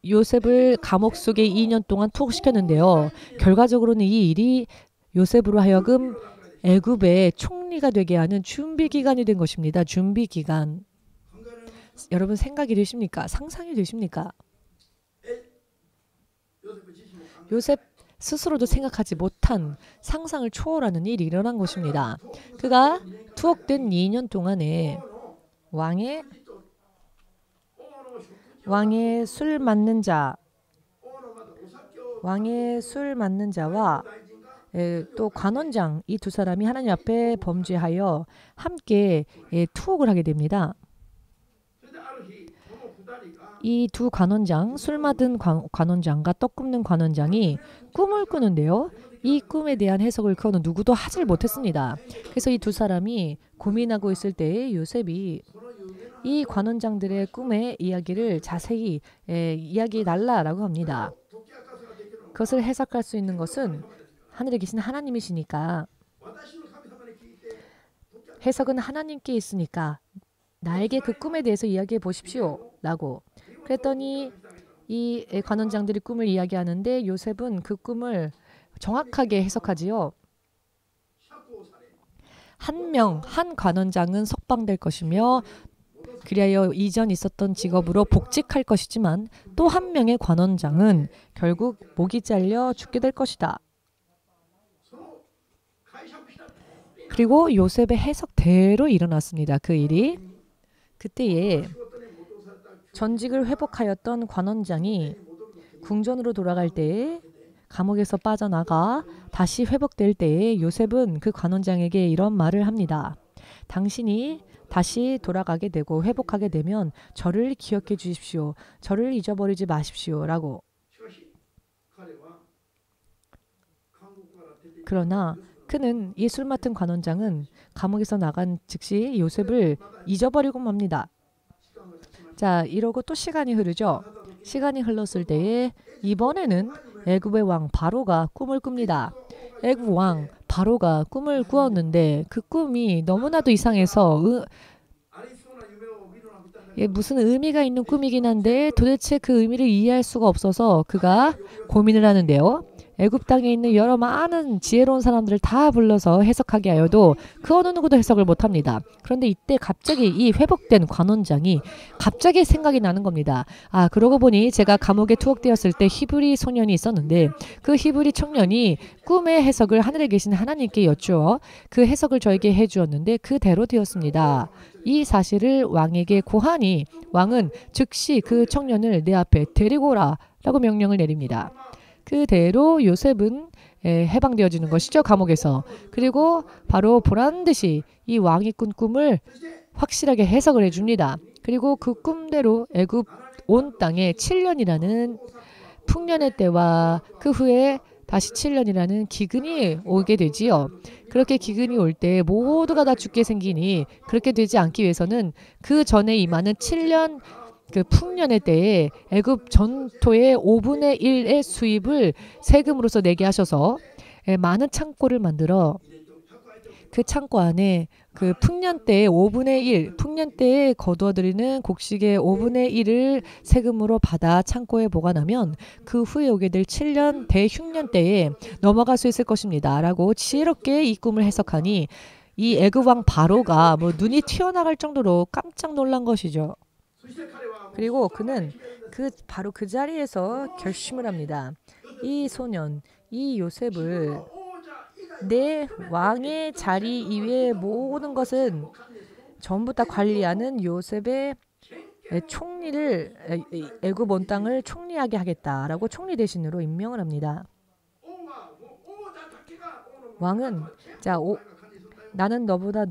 요셉을 감옥 속에 2년 동안 투옥시켰는데요. 결과적으로는 이 일이 요셉으로 하여금 애굽의 총리가 되게 하는 준비기간이 된 것입니다. 준비기간. 여러분 생각이 되십니까? 상상이 되십니까? 요셉 스스로도 생각하지 못한 상상을 초월하는 일이 일어난 것입니다. 그가 투옥된 2년 동안에 왕의 술 맞는 자와 또 관원장, 이 두 사람이 하나님 앞에 범죄하여 함께 투옥을 하게 됩니다. 이 두 관원장, 술 맞은 관원장과 떡 굽는 관원장이 꿈을 꾸는데요. 이 꿈에 대한 해석을 그거는 누구도 하질 못했습니다. 그래서 이 두 사람이 고민하고 있을 때 요셉이 이 관원장들의 꿈의 이야기를 자세히 이야기해 달라라고 합니다. 그것을 해석할 수 있는 것은 하늘에 계신 하나님이시니까 해석은 하나님께 있으니까 나에게 그 꿈에 대해서 이야기해 보십시오. 라고. 그랬더니 이 관원장들이 꿈을 이야기하는데 요셉은 그 꿈을 정확하게 해석하지요. 한 관원장은 석방될 것이며 그리하여 이전 있었던 직업으로 복직할 것이지만 또 한 명의 관원장은 결국 목이 잘려 죽게 될 것이다. 그리고 요셉의 해석대로 일어났습니다. 그 일이. 그때에 전직을 회복하였던 관원장이 궁전으로 돌아갈 때에 감옥에서 빠져나가 다시 회복될 때에 요셉은 그 관원장에게 이런 말을 합니다. 당신이 다시 돌아가게 되고 회복하게 되면 저를 기억해 주십시오. 저를 잊어버리지 마십시오. 라고. 그러나 그는 이 술 맡은 관원장은 감옥에서 나간 즉시 요셉을 잊어버리고 맙니다. 자, 이러고 또 시간이 흐르죠. 시간이 흘렀을 때에 이번에는 애굽의 왕 바로가 꿈을 꿉니다. 애굽 왕 바로가 꿈을 꾸었는데 그 꿈이 너무나도 이상해서 무슨 의미가 있는 꿈이긴 한데 도대체 그 의미를 이해할 수가 없어서 그가 고민을 하는데요. 애굽 땅에 있는 여러 많은 지혜로운 사람들을 다 불러서 해석하게 하여도 그 어느 누구도 해석을 못합니다. 그런데 이때 갑자기 이 회복된 관원장이 갑자기 생각이 나는 겁니다. 아, 그러고 보니 제가 감옥에 투옥되었을 때 히브리 소년이 있었는데 그 히브리 청년이 꿈의 해석을 하늘에 계신 하나님께 여쭈어 그 해석을 저에게 해주었는데 그대로 되었습니다. 이 사실을 왕에게 고하니 왕은 즉시 그 청년을 내 앞에 데리고 오라 라고 명령을 내립니다. 그대로 요셉은 해방되어지는 것이죠. 감옥에서. 그리고 바로 보란듯이 이 왕이 꾼 꿈을 확실하게 해석을 해줍니다. 그리고 그 꿈대로 애굽 온 땅에 7년이라는 풍년의 때와 그 후에 다시 7년이라는 기근이 오게 되지요. 그렇게 기근이 올 때 모두가 다 죽게 생기니 그렇게 되지 않기 위해서는 그 전에 임하는 7년 그 풍년의 때에 애굽 전토의 5분의 1의 수입을 세금으로서 내게 하셔서 많은 창고를 만들어 그 창고 안에 그 풍년 때의 5분의 1, 풍년 때에 거두어들이는 곡식의 5분의 1을 세금으로 받아 창고에 보관하면 그 후에 오게 될 7년 대흉년 때에 넘어갈 수 있을 것입니다. 라고 지혜롭게 이 꿈을 해석하니 이 애굽 왕 바로가 눈이 튀어나갈 정도로 깜짝 놀란 것이죠. 그리고 그는 바로 그 자리에서 결심을 합니다. 이 소년, 이 요셉을 내 왕의 자리 이외의 모든 것은 전부 다 관리하는 요셉의 총리를 애굽 온 땅을 총리하게 하겠다라고 총리 대신으로 임명을 합니다. 왕은 나는 너보다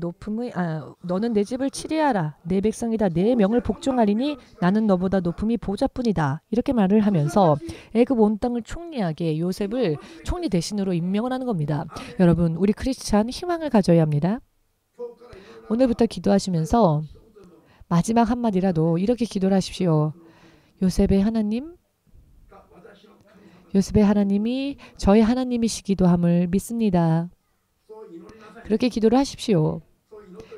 너는 내 집을 치리하라. 내 백성이다. 내 명을 복종하리니 나는 너보다 높음이 보좌뿐이다. 이렇게 말을 하면서 애굽 온 땅을 총리하게 요셉을 총리 대신으로 임명을 하는 겁니다. 여러분, 우리 크리스찬 희망을 가져야 합니다. 오늘부터 기도하시면서 마지막 한마디라도 이렇게 기도를 하십시오. 요셉의 하나님이 저의 하나님이시기도 함을 믿습니다. 그렇게 기도를 하십시오.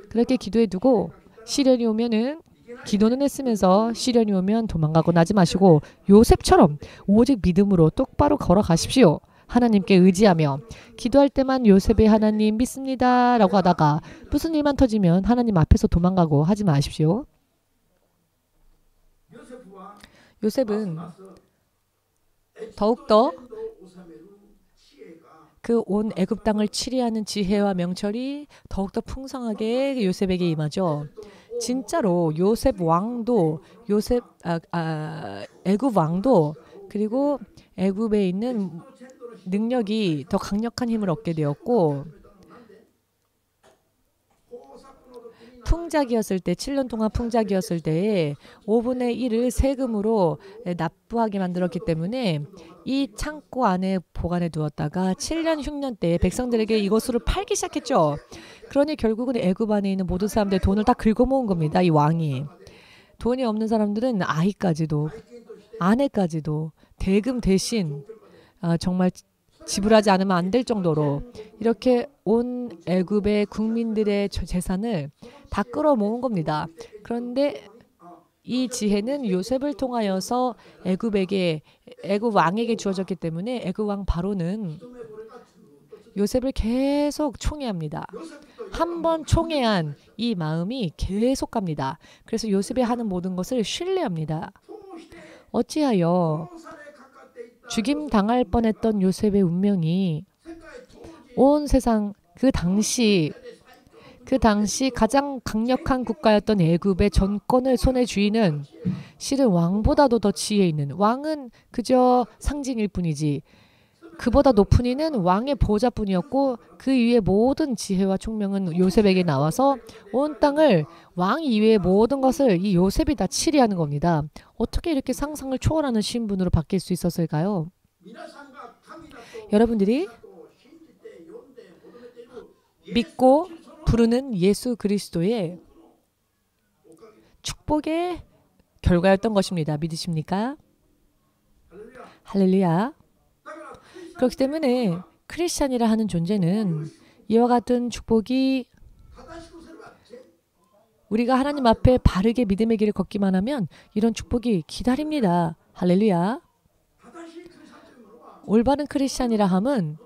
그렇게 기도해 두고 시련이 오면은 기도는 했으면서 시련이 오면 도망가고 나지 마시고 요셉처럼 오직 믿음으로 똑바로 걸어가십시오. 하나님께 의지하며 기도할 때만 요셉의 하나님 믿습니다 라고 하다가 무슨 일만 터지면 하나님 앞에서 도망가고 하지 마십시오. 요셉은 더욱더 그 온 애굽 땅을 치리하는 지혜와 명철이 더욱더 풍성하게 요셉에게 임하죠. 진짜로 요셉 왕도 애굽 왕도 그리고 애굽에 있는 능력이 더 강력한 힘을 얻게 되었고 풍작이었을 때 7년 동안 풍작이었을 때에 5분의 1을 세금으로 납부하게 만들었기 때문에 이 창고 안에 보관해 두었다가 7년 흉년 때에 백성들에게 이것을 팔기 시작했죠. 그러니 결국은 애굽 안에 있는 모든 사람들의 돈을 다 긁어모은 겁니다. 이 왕이. 돈이 없는 사람들은 아이까지도 아내까지도 대금 대신 정말 지불하지 않으면 안 될 정도로 이렇게 온 애굽의 국민들의 재산을 다 끌어모은 겁니다. 그런데 이 지혜는 요셉을 통하여서 애굽 왕에게 주어졌기 때문에 애굽 왕 바로는 요셉을 계속 총애합니다. 한 번 총애한 이 마음이 계속 갑니다. 그래서 요셉이 하는 모든 것을 신뢰합니다. 어찌하여 죽임 당할 뻔했던 요셉의 운명이 온 세상 그 당시 가장 강력한 국가였던 애굽의 전권을 손에 쥐는 실은 왕보다도 더 지혜 있는, 왕은 그저 상징일 뿐이지 그보다 높은 이는 왕의 보좌뿐이었고 그 이외의 모든 지혜와 총명은 요셉에게 나와서 온 땅을 왕 이외의 모든 것을 이 요셉이 다 치리하는 겁니다. 어떻게 이렇게 상상을 초월하는 신분으로 바뀔 수 있었을까요? 여러분들이 믿고 부르는 예수 그리스도의 축복의 결과였던 것입니다. 믿으십니까? 할렐루야. 그렇기 때문에 크리스찬이라 하는 존재는 이와 같은 축복이 우리가 하나님 앞에 바르게 믿음의 길을 걷기만 하면 이런 축복이 기다립니다. 할렐루야. 올바른 크리스찬이라 함은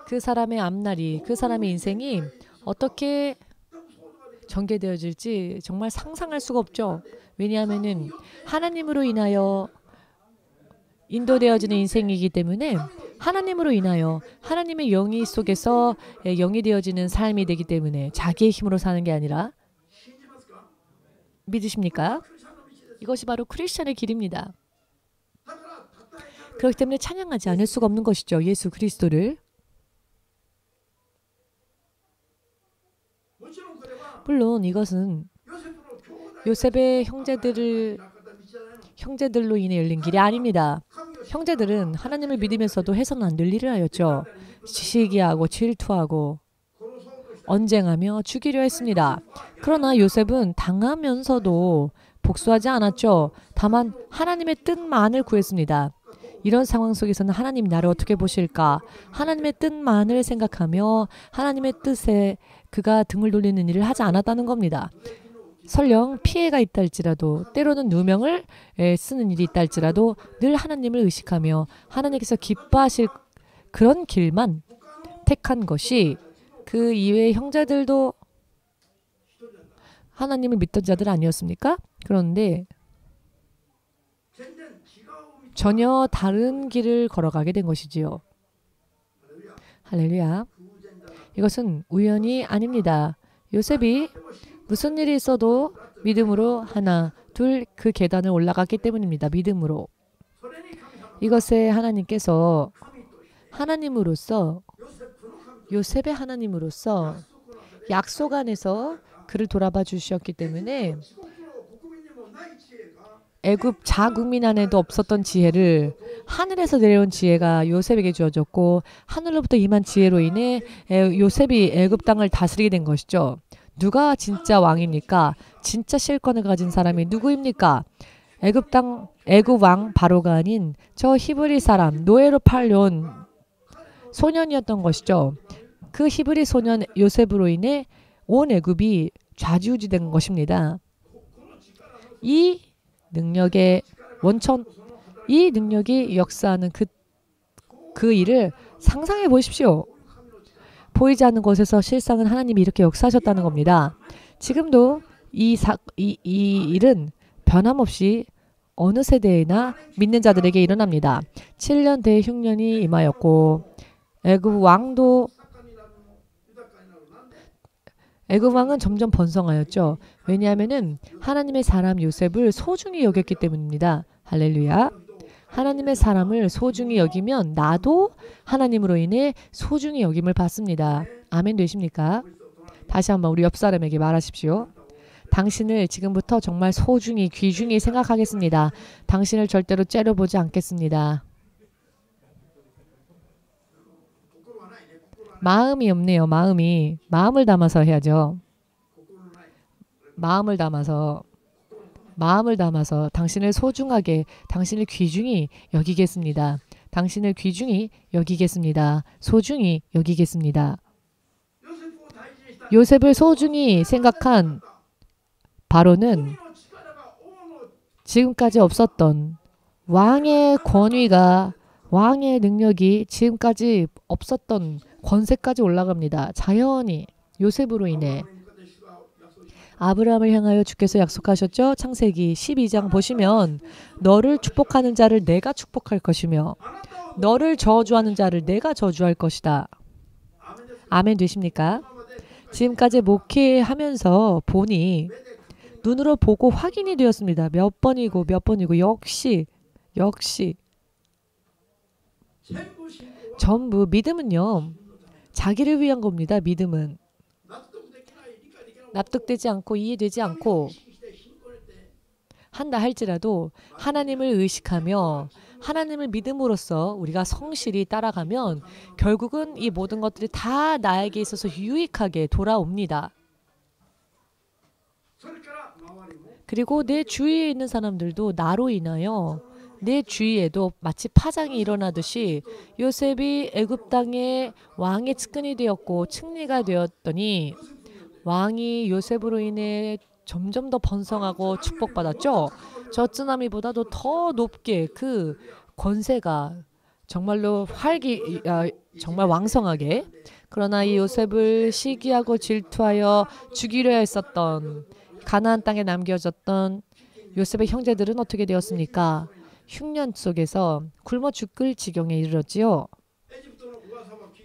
그 사람의 앞날이, 그 사람의 인생이 어떻게 전개되어질지 정말 상상할 수가 없죠. 왜냐하면 하나님으로 인하여 인도되어지는 인생이기 때문에 하나님으로 인하여 하나님의 영이 속에서 영이 되어지는 삶이 되기 때문에 자기의 힘으로 사는 게 아니라 믿으십니까? 이것이 바로 크리스찬의 길입니다. 그렇기 때문에 찬양하지 않을 수가 없는 것이죠. 예수 그리스도를. 물론 이것은 요셉의 형제들로 인해 열린 길이 아닙니다. 형제들은 하나님을 믿으면서도 해서는 안 될 일을 하였죠. 시기하고 질투하고 언쟁하며 죽이려 했습니다. 그러나 요셉은 당하면서도 복수하지 않았죠. 다만 하나님의 뜻만을 구했습니다. 이런 상황 속에서는 하나님이 나를 어떻게 보실까? 하나님의 뜻만을 생각하며 하나님의 뜻에 그가 등을 돌리는 일을 하지 않았다는 겁니다. 설령 피해가 있다 할지라도 때로는 누명을 쓰는 일이 있다 할지라도 늘 하나님을 의식하며 하나님께서 기뻐하실 그런 길만 택한 것이 그 이외의 형제들도 하나님을 믿던 자들 아니었습니까? 그런데 전혀 다른 길을 걸어가게 된 것이지요. 할렐루야. 이것은 우연이 아닙니다. 요셉이 무슨 일이 있어도 믿음으로 하나, 둘 그 계단을 올라갔기 때문입니다. 믿음으로. 이것에 하나님께서 하나님으로서 요셉의 하나님으로서 약속 안에서 그를 돌아봐 주셨기 때문에 애굽 자국민 안에도 없었던 지혜를 하늘에서 내려온 지혜가 요셉에게 주어졌고 하늘로부터 임한 지혜로 인해 요셉이 애굽 땅을 다스리게 된 것이죠. 누가 진짜 왕입니까? 진짜 실권을 가진 사람이 누구입니까? 애굽 왕 바로가 아닌 저 히브리 사람 노예로 팔려온 소년이었던 것이죠. 그 히브리 소년 요셉으로 인해 온 애굽이 좌지우지된 것입니다. 이 능력의 원천, 이 능력이 역사하는 그 일을 상상해 보십시오. 보이지 않는 곳에서 실상은 하나님이 이렇게 역사하셨다는 겁니다. 지금도 이 일은 변함없이 어느 세대에나 믿는 자들에게 일어납니다. 7년 대흉년이 임하였고 애굽 왕은 점점 번성하였죠. 왜냐하면 하나님의 사람 요셉을 소중히 여겼기 때문입니다. 할렐루야. 하나님의 사람을 소중히 여기면 나도 하나님으로 인해 소중히 여김을 받습니다. 아멘 되십니까? 다시 한번 우리 옆 사람에게 말하십시오. 당신을 지금부터 정말 소중히 귀중히 생각하겠습니다. 당신을 절대로 째려보지 않겠습니다. 마음이 없네요. 마음을 담아서 해야죠. 마음을 담아서 당신을 소중하게, 당신을 귀중히 여기겠습니다. 당신을 귀중히 여기겠습니다. 소중히 여기겠습니다. 요셉을 소중히 생각한 바로는 지금까지 없었던 왕의 권위가, 왕의 능력이 지금까지 없었던 권세까지 올라갑니다. 자연히 요셉으로 인해. 아브라함을 향하여 주께서 약속하셨죠? 창세기 12장 보시면 너를 축복하는 자를 내가 축복할 것이며 너를 저주하는 자를 내가 저주할 것이다. 아멘 되십니까? 지금까지 목회하면서 보니 눈으로 보고 확인이 되었습니다. 몇 번이고 역시 전부 믿음은요. 자기를 위한 겁니다. 믿음은. 납득되지 않고 이해되지 않고 한다 할지라도 하나님을 의식하며 하나님을 믿음으로써 우리가 성실히 따라가면 결국은 이 모든 것들이 다 나에게 있어서 유익하게 돌아옵니다. 그리고 내 주위에 있는 사람들도 나로 인하여 내 주위에도 마치 파장이 일어나듯이 요셉이 애굽 땅의 왕의 측근이 되었고 측리가 되었더니 왕이 요셉으로 인해 점점 더 번성하고 축복받았죠. 저 쓰나미보다도 더 높게 그 권세가 정말로 정말 왕성하게. 그러나 이 요셉을 시기하고 질투하여 죽이려 했었던 가나안 땅에 남겨졌던 요셉의 형제들은 어떻게 되었습니까? 흉년 속에서 굶어 죽을 지경에 이르렀지요.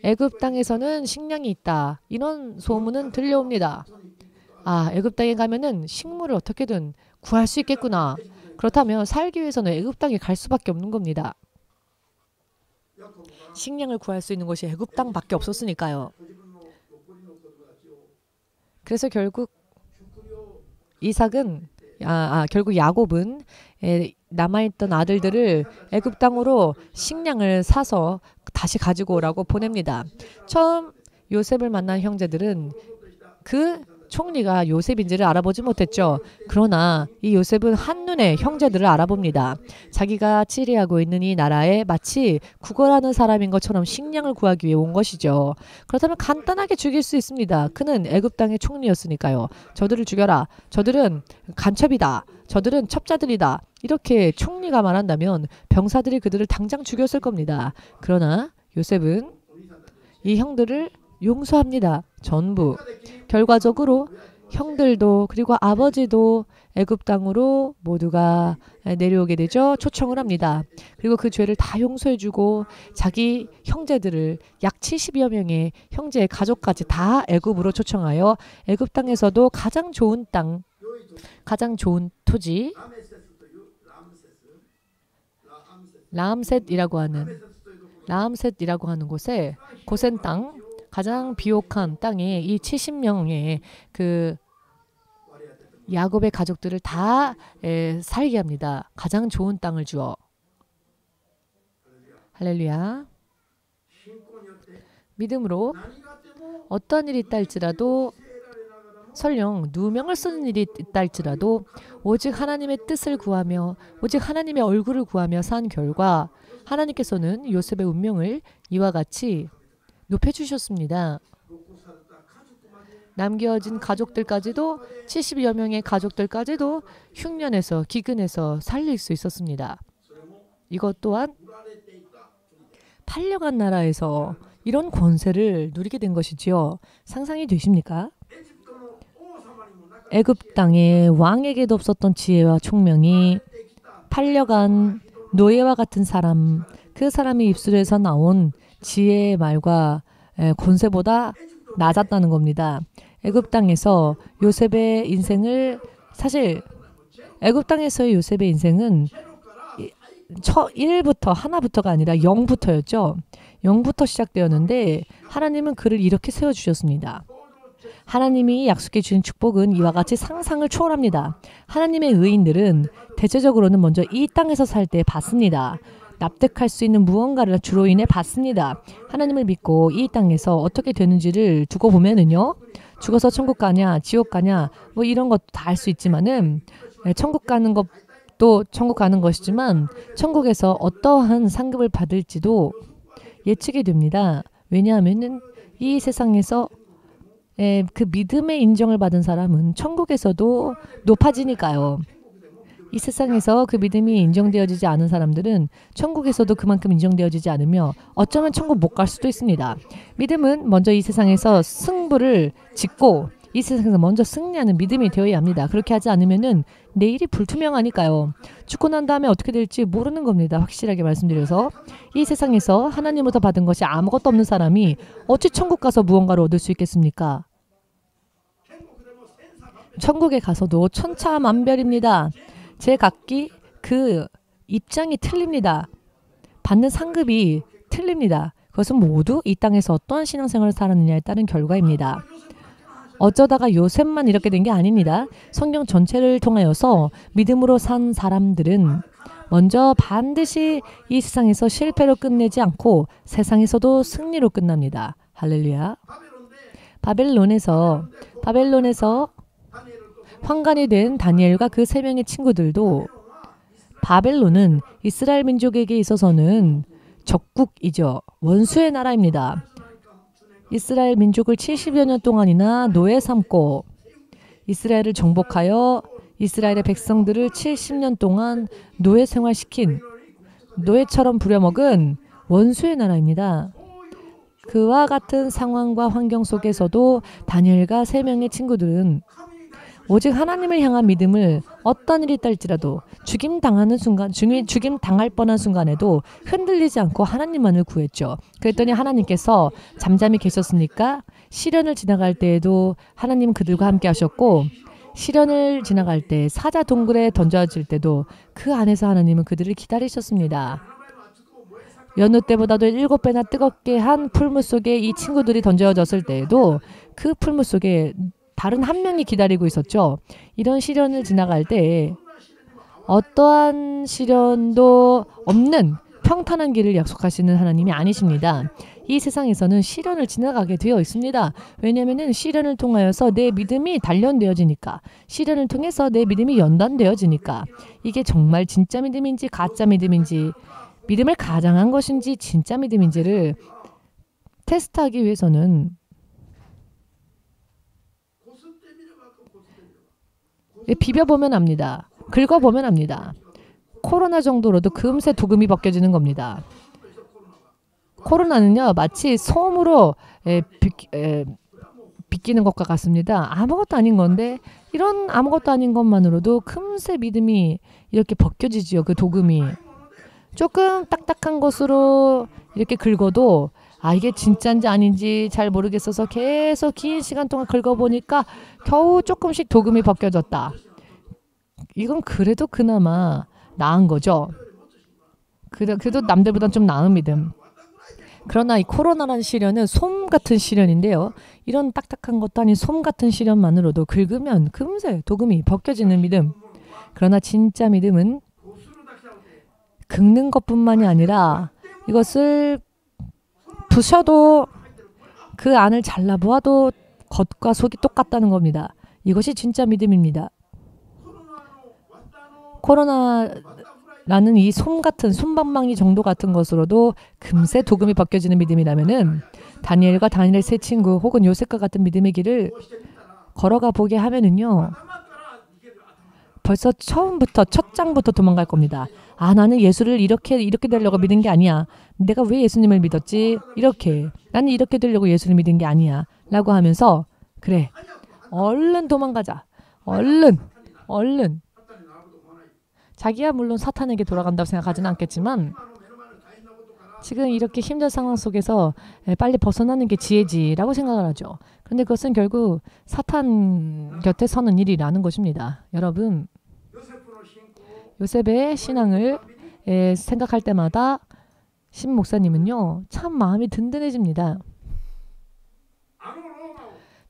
애굽 땅에서는 식량이 있다. 이런 소문은 들려옵니다. 아, 애굽 땅에 가면은 식물을 어떻게든 구할 수 있겠구나. 그렇다면 살기 위해서는 애굽 땅에 갈 수밖에 없는 겁니다. 식량을 구할 수 있는 곳이 애굽 땅밖에 없었으니까요. 그래서 결국 결국 야곱은 남아있던 아들들을 애굽 땅으로 식량을 사서 다시 가지고 오라고 보냅니다. 처음 요셉을 만난 형제들은 그 총리가 요셉인지를 알아보지 못했죠. 그러나 이 요셉은 한눈에 형제들을 알아봅니다. 자기가 치리하고 있는 이 나라에 마치 구걸하는 사람인 것처럼 식량을 구하기 위해 온 것이죠. 그렇다면 간단하게 죽일 수 있습니다. 그는 애굽 땅의 총리였으니까요. 저들을 죽여라. 저들은 간첩이다. 저들은 첩자들이다. 이렇게 총리가 말한다면 병사들이 그들을 당장 죽였을 겁니다. 그러나 요셉은 이 형들을 용서합니다. 전부. 결과적으로 형들도 그리고 아버지도 애굽 땅으로 모두가 내려오게 되죠. 초청을 합니다. 그리고 그 죄를 다 용서해주고 자기 형제들을 약 70여 명의 형제의 가족까지 다 애굽으로 초청하여 애굽 땅에서도 가장 좋은 땅, 가장 좋은 토지 라암셋이라고 하는 곳에 고센 땅, 가장 비옥한 땅에 이 70명의 그 야곱의 가족들을 다 살게 합니다. 가장 좋은 땅을 주어. 할렐루야. 믿음으로 어떤 일이 있다 할지라도 설령 누명을 쓰는 일이 있다 할지라도 오직 하나님의 뜻을 구하며 오직 하나님의 얼굴을 구하며 산 결과 하나님께서는 요셉의 운명을 이와 같이 높여주셨습니다. 남겨진 가족들까지도 70여 명의 가족들까지도 흉년에서 기근에서 살릴 수 있었습니다. 이것 또한 팔려간 나라에서 이런 권세를 누리게 된 것이지요. 상상이 되십니까? 애굽 땅에 왕에게도 없었던 지혜와 총명이 팔려간 노예와 같은 사람, 그 사람의 입술에서 나온 지혜의 말과 권세보다 낮았다는 겁니다. 애굽 땅에서 요셉의 인생을 사실 애굽 땅에서의 요셉의 인생은 1부터 하나부터가 아니라 0부터였죠. 0부터 시작되었는데 하나님은 그를 이렇게 세워주셨습니다. 하나님이 약속해 주신 축복은 이와 같이 상상을 초월합니다. 하나님의 의인들은 대체적으로는 먼저 이 땅에서 살 때 받습니다. 납득할 수 있는 무언가를 주로 인해 받습니다. 하나님을 믿고 이 땅에서 어떻게 되는지를 두고 보면은요. 죽어서 천국 가냐 지옥 가냐 뭐 이런 것도 다 알 수 있지만은 천국 가는 것 또 천국 가는 것이지만 천국에서 어떠한 상급을 받을지도 예측이 됩니다. 왜냐하면 이 세상에서 그 믿음의 인정을 받은 사람은 천국에서도 높아지니까요. 이 세상에서 그 믿음이 인정되어지지 않은 사람들은 천국에서도 그만큼 인정되어지지 않으며 어쩌면 천국 못 갈 수도 있습니다. 믿음은 먼저 이 세상에서 승부를 짓고 이 세상에서 먼저 승리하는 믿음이 되어야 합니다. 그렇게 하지 않으면은 내일이 불투명하니까요. 죽고 난 다음에 어떻게 될지 모르는 겁니다. 확실하게 말씀드려서 이 세상에서 하나님으로부터 받은 것이 아무것도 없는 사람이 어찌 천국 가서 무언가를 얻을 수 있겠습니까? 천국에 가서도 천차만별입니다. 제각기 그 입장이 틀립니다. 받는 상급이 틀립니다. 그것은 모두 이 땅에서 어떠한 신앙생활을 살았느냐에 따른 결과입니다. 어쩌다가 요셉만 이렇게 된 게 아닙니다. 성경 전체를 통하여서 믿음으로 산 사람들은 먼저 반드시 이 세상에서 실패로 끝내지 않고 세상에서도 승리로 끝납니다. 할렐루야. 바벨론에서 환관이 된 다니엘과 그 세 명의 친구들도 바벨론은 이스라엘 민족에게 있어서는 적국이죠. 원수의 나라입니다. 이스라엘 민족을 70여 년 동안이나 노예 삼고 이스라엘을 정복하여 이스라엘의 백성들을 70년 동안 노예 생활시킨 노예처럼 부려먹은 원수의 나라입니다. 그와 같은 상황과 환경 속에서도 다니엘과 세 명의 친구들은 오직 하나님을 향한 믿음을 어떤 일이 있달지라도 죽임당할 뻔한 순간에도 흔들리지 않고 하나님만을 구했죠. 그랬더니 하나님께서 잠잠히 계셨으니까 시련을 지나갈 때에도 하나님 그들과 함께 하셨고 시련을 지나갈 때 사자 동굴에 던져질 때도 그 안에서 하나님은 그들을 기다리셨습니다. 여느 때보다도 7배나 뜨겁게 한 풀물 속에 이 친구들이 던져졌을 때에도 그 풀물 속에 다른 한 명이 기다리고 있었죠. 이런 시련을 지나갈 때 어떠한 시련도 없는 평탄한 길을 약속하시는 하나님이 아니십니다. 이 세상에서는 시련을 지나가게 되어 있습니다. 왜냐하면 시련을 통하여서 내 믿음이 단련되어지니까 시련을 통해서 내 믿음이 연단되어지니까 이게 정말 진짜 믿음인지 가짜 믿음인지 믿음을 가장한 것인지 진짜 믿음인지를 테스트하기 위해서는 비벼보면 압니다. 긁어보면 압니다. 코로나 정도로도 금세 도금이 벗겨지는 겁니다. 코로나는요 마치 솜으로 빗기는 것과 같습니다. 아무것도 아닌 건데 이런 아무것도 아닌 것만으로도 금세 믿음이 이렇게 벗겨지지요. 그 도금이. 조금 딱딱한 것으로 이렇게 긁어도 이게 진짜인지 아닌지 잘 모르겠어서 계속 긴 시간 동안 긁어보니까 겨우 조금씩 도금이 벗겨졌다. 이건 그래도 그나마 나은 거죠. 그래도 남들보단 좀 나은 믿음. 그러나 이 코로나라는 시련은 솜 같은 시련인데요. 이런 딱딱한 것도 아닌 솜 같은 시련만으로도 긁으면 금세 도금이 벗겨지는 믿음. 그러나 진짜 믿음은 긁는 것뿐만이 아니라 이것을 부셔도 그 안을 잘라보아도 겉과 속이 똑같다는 겁니다. 이것이 진짜 믿음입니다. 코로나라는 이 솜 같은 솜방망이 정도 같은 것으로도 금세 도금이 벗겨지는 믿음이라면은 다니엘과 다니엘의 세 친구 혹은 요셉과 같은 믿음의 길을 걸어가 보게 하면은요. 벌써 처음부터 첫 장부터 도망갈 겁니다. 나는 예수를 이렇게 되려고 믿은 게 아니야. 내가 왜 예수님을 믿었지? 나는 이렇게 되려고 예수를 믿은 게 아니야. 라고 하면서 그래. 얼른 도망가자. 얼른. 자기야 물론 사탄에게 돌아간다고 생각하지는 않겠지만 지금 이렇게 힘든 상황 속에서 빨리 벗어나는 게 지혜지라고 생각을 하죠. 그런데 그것은 결국 사탄 곁에 서는 일이라는 것입니다. 여러분, 요셉의 신앙을 생각할 때마다 신 목사님은요. 참 마음이 든든해집니다.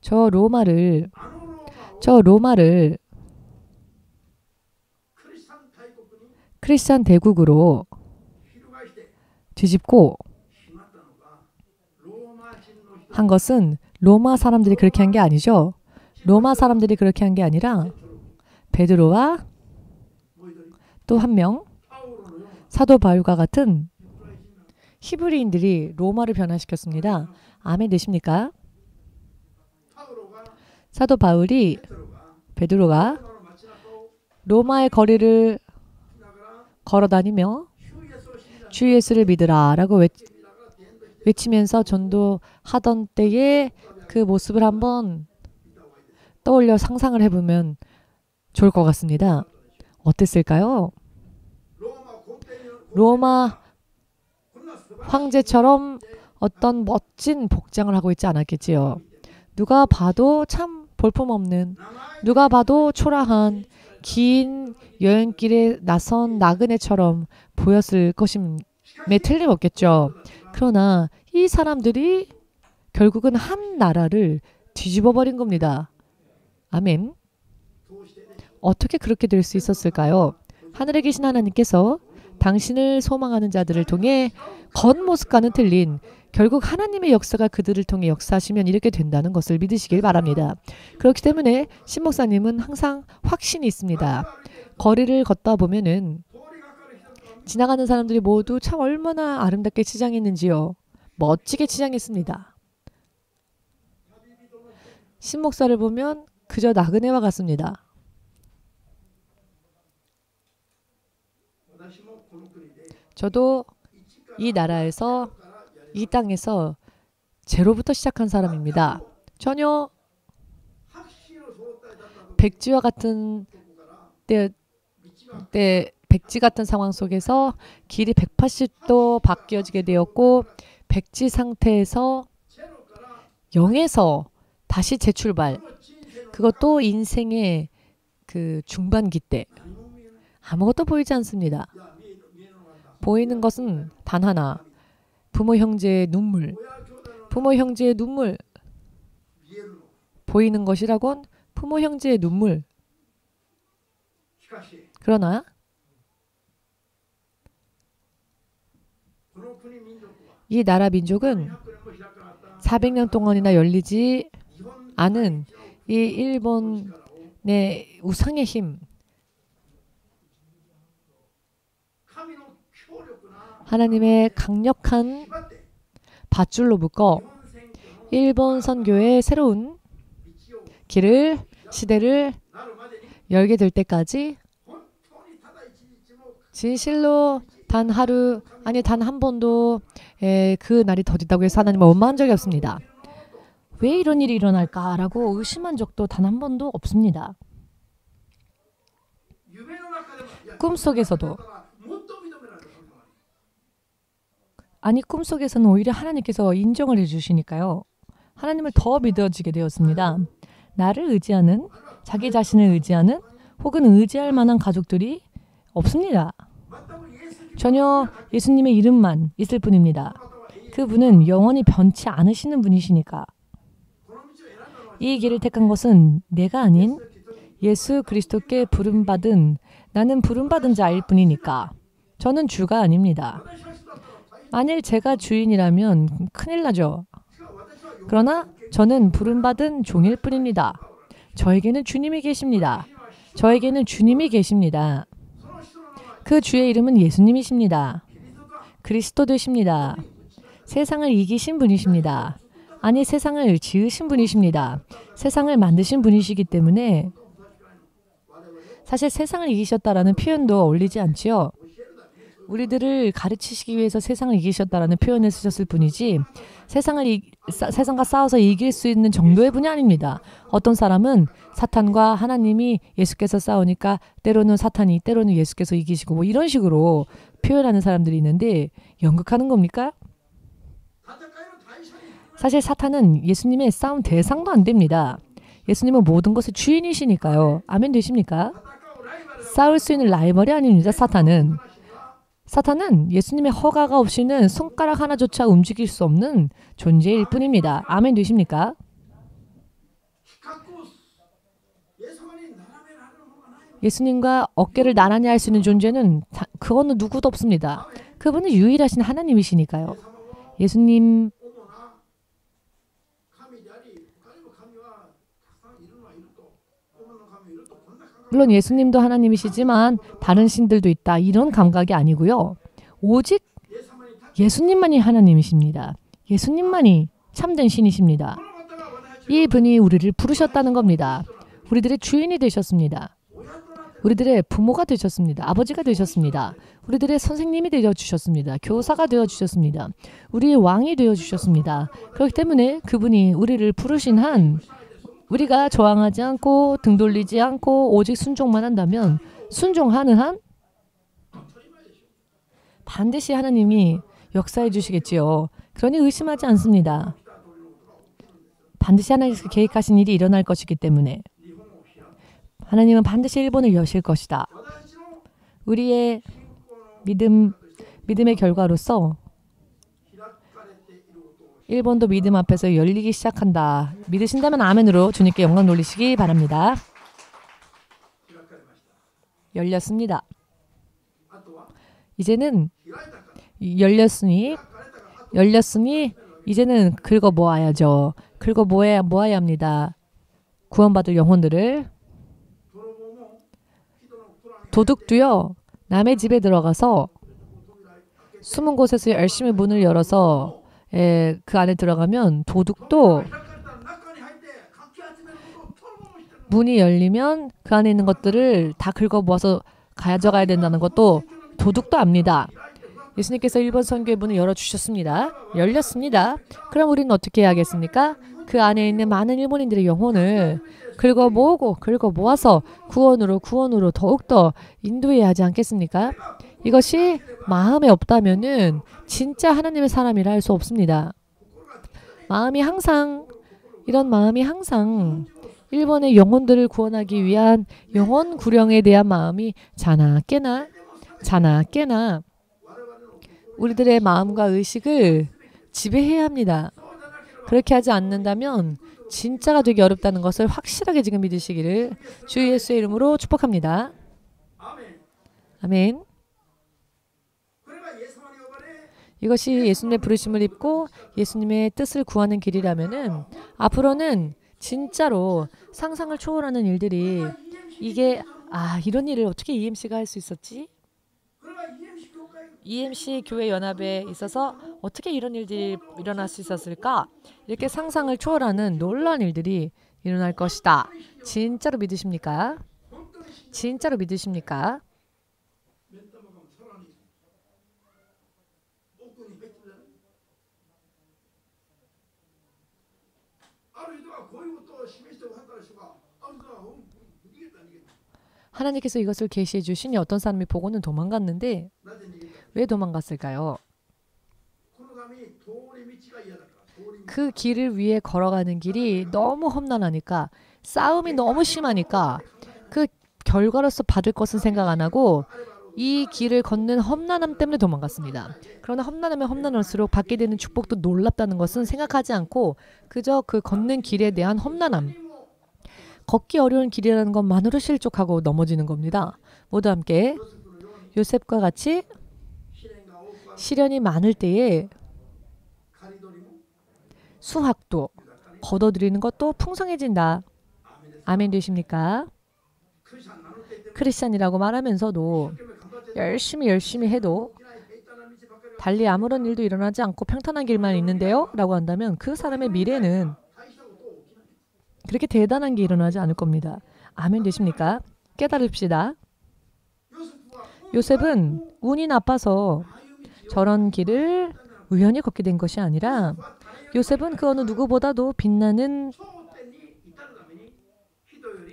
저 로마를 크리스찬 대국으로 뒤집고 한 것은 로마 사람들이 그렇게 한 게 아니죠. 로마 사람들이 그렇게 한 게 아니라 베드로와 또 한 명, 사도 바울과 같은 히브리인들이 로마를 변화시켰습니다. 아멘 되십니까? 사도 바울이, 베드로가 로마의 거리를 걸어다니며 주 예수를 믿으라 라고 외치면서 전도하던 때의 그 모습을 한번 떠올려 상상을 해보면 좋을 것 같습니다. 어땠을까요? 로마 황제처럼 어떤 멋진 복장을 하고 있지 않았겠지요. 누가 봐도 참 볼품없는, 누가 봐도 초라한 긴 여행길에 나선 나그네처럼 보였을 것임에 틀림없겠죠. 그러나 이 사람들이 결국은 한 나라를 뒤집어 버린 겁니다. 아멘. 어떻게 그렇게 될 수 있었을까요? 하늘에 계신 하나님께서 당신을 소망하는 자들을 통해 겉모습과는 틀린 결국 하나님의 역사가 그들을 통해 역사하시면 이렇게 된다는 것을 믿으시길 바랍니다. 그렇기 때문에 신 목사님은 항상 확신이 있습니다. 거리를 걷다 보면은 지나가는 사람들이 모두 참 얼마나 아름답게 치장했는지요. 멋지게 치장했습니다. 신 목사를 보면 그저 나그네와 같습니다. 저도 이 나라에서, 이 땅에서 제로부터 시작한 사람입니다. 전혀 백지와 같은 백지 같은 상황 속에서 길이 180도 바뀌어지게 되었고, 백지 상태에서 0에서 다시 재출발, 그것도 인생의 그 중반기 때 아무것도 보이지 않습니다. 보이는 것은 단 하나, 부모 형제의 눈물. 부모 형제의 눈물. 보이는 것이라곤 부모 형제의 눈물. 그러나 이 나라 민족은 400년 동안이나 열리지 않은 이 일본의 우상의 힘, 하나님의 강력한 밧줄로 묶어 일본 선교의 새로운 길을, 시대를 열게 될 때까지 진실로 단 하루, 아니 단 한 번도 그 날이 더디다고 해서 하나님을 원망한 적이 없습니다. 왜 이런 일이 일어날까라고 의심한 적도 단 한 번도 없습니다. 꿈속에서도, 아니 꿈속에서는 오히려 하나님께서 인정을 해주시니까요. 하나님을 더 믿어지게 되었습니다. 나를 의지하는, 자기 자신을 의지하는 혹은 의지할 만한 가족들이 없습니다. 전혀 예수님의 이름만 있을 뿐입니다. 그분은 영원히 변치 않으시는 분이시니까. 이 길을 택한 것은 내가 아닌 예수 그리스도께 부름받은, 나는 부름받은 자일 뿐이니까. 저는 주가 아닙니다. 만일 제가 주인이라면 큰일 나죠. 그러나 저는 부름받은 종일 뿐입니다. 저에게는 주님이 계십니다. 저에게는 주님이 계십니다. 그 주의 이름은 예수님이십니다. 그리스도 되십니다. 세상을 이기신 분이십니다. 아니 세상을 지으신 분이십니다. 세상을 만드신 분이시기 때문에 사실 세상을 이기셨다라는 표현도 어울리지 않지요. 우리들을 가르치시기 위해서 세상을 이기셨다라는 표현을 쓰셨을 뿐이지 세상과 싸워서 이길 수 있는 정도의 분이 아닙니다. 어떤 사람은 사탄과 하나님이 예수께서 싸우니까 때로는 사탄이, 때로는 예수께서 이기시고 뭐 이런 식으로 표현하는 사람들이 있는데 연극하는 겁니까? 사실 사탄은 예수님의 싸움 대상도 안 됩니다. 예수님은 모든 것의 주인이시니까요. 아멘 되십니까? 싸울 수 있는 라이벌이 아닙니다. 사탄은 예수님의 허가가 없이는 손가락 하나조차 움직일 수 없는 존재일 뿐입니다. 아멘 되십니까? 예수님과 어깨를 나란히 할 수 있는 존재는 그거는 누구도 없습니다. 그분은 유일하신 하나님이시니까요. 예수님 물론 예수님도 하나님이시지만 다른 신들도 있다. 이런 감각이 아니고요. 오직 예수님만이 하나님이십니다. 예수님만이 참된 신이십니다. 이 분이 우리를 부르셨다는 겁니다. 우리들의 주인이 되셨습니다. 우리들의 부모가 되셨습니다. 아버지가 되셨습니다. 우리들의 선생님이 되어주셨습니다. 교사가 되어주셨습니다. 우리의 왕이 되어주셨습니다. 그렇기 때문에 그분이 우리를 부르신 한 우리가 저항하지 않고 등 돌리지 않고 오직 순종만 한다면 순종하는 한 반드시 하나님이 역사해 주시겠지요. 그러니 의심하지 않습니다. 반드시 하나님께서 계획하신 일이 일어날 것이기 때문에 하나님은 반드시 일본을 여실 것이다. 우리의 믿음의 결과로서 일본도 믿음 앞에서 열리기 시작한다. 믿으신다면 아멘으로 주님께 영광 돌리시기 바랍니다. 열렸습니다. 이제는 열렸으니 이제는 긁어 모아야죠. 긁어 모아야 합니다. 구원받을 영혼들을. 도둑도요. 남의 집에 들어가서 숨은 곳에서 열심히 문을 열어서 그 안에 들어가면 도둑도 문이 열리면 그 안에 있는 것들을 다 긁어 모아서 가져가야 된다는 것도 도둑도 압니다. 예수님께서 일본 선교의 문을 열어주셨습니다. 열렸습니다. 그럼 우리는 어떻게 해야겠습니까? 그 안에 있는 많은 일본인들의 영혼을 긁어 모아서 구원으로 더욱더 인도해야 하지 않겠습니까? 이것이 마음에 없다면은 진짜 하나님의 사람이라 할 수 없습니다. 이런 마음이 항상 일본의 영혼들을 구원하기 위한 영혼 구령에 대한 마음이 자나깨나 우리들의 마음과 의식을 지배해야 합니다. 그렇게 하지 않는다면 진짜가 되기 어렵다는 것을 확실하게 지금 믿으시기를 주 예수의 이름으로 축복합니다. 아멘. 이것이 예수님의 부르심을 입고 예수님의 뜻을 구하는 길이라면은 앞으로는 진짜로 상상을 초월하는 일들이 이런 일을 어떻게 EMC가 할 수 있었지? EMC 교회 연합에 있어서 어떻게 이런 일들이 일어날 수 있었을까? 이렇게 상상을 초월하는 놀라운 일들이 일어날 것이다. 진짜로 믿으십니까? 진짜로 믿으십니까? 하나님께서 이것을 계시해 주시니 어떤 사람이 보고는 도망갔는데 왜 도망갔을까요? 그 길을 위해 걸어가는 길이 너무 험난하니까 싸움이 너무 심하니까 그 결과로서 받을 것은 생각 안 하고 이 길을 걷는 험난함 때문에 도망갔습니다. 그러나 험난하면 험난할수록 받게 되는 축복도 놀랍다는 것은 생각하지 않고 그저 그 걷는 길에 대한 험난함, 걷기 어려운 길이라는 것만으로 실족하고 넘어지는 겁니다. 모두 함께 요셉과 같이 시련이 많을 때에 수확도 거둬들이는 것도 풍성해진다. 아멘 되십니까? 크리스찬이라고 말하면서도 열심히 해도 달리 아무런 일도 일어나지 않고 평탄한 길만 있는데요? 라고 한다면 그 사람의 미래는 그렇게 대단한 게 일어나지 않을 겁니다. 아멘 되십니까? 깨달읍시다. 요셉은 운이 나빠서 저런 길을 우연히 걷게 된 것이 아니라 요셉은 그 어느 누구보다도 빛나는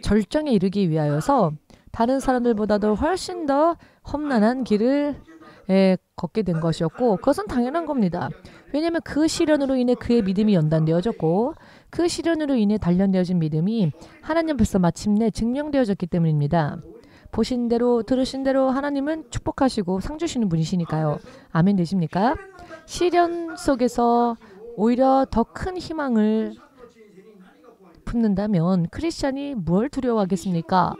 절정에 이르기 위하여서 다른 사람들보다도 훨씬 더 험난한 길을 걷게 된 것이었고 그것은 당연한 겁니다. 왜냐하면 그 시련으로 인해 그의 믿음이 연단되어졌고 그 시련으로 인해 단련되어진 믿음이 하나님 앞에서 마침내 증명되어졌기 때문입니다. 보신 대로 들으신 대로 하나님은 축복하시고 상 주시는 분이시니까요. 아멘 되십니까? 시련 속에서 오히려 더 큰 희망을 품는다면 크리스찬이 뭘 두려워하겠습니까?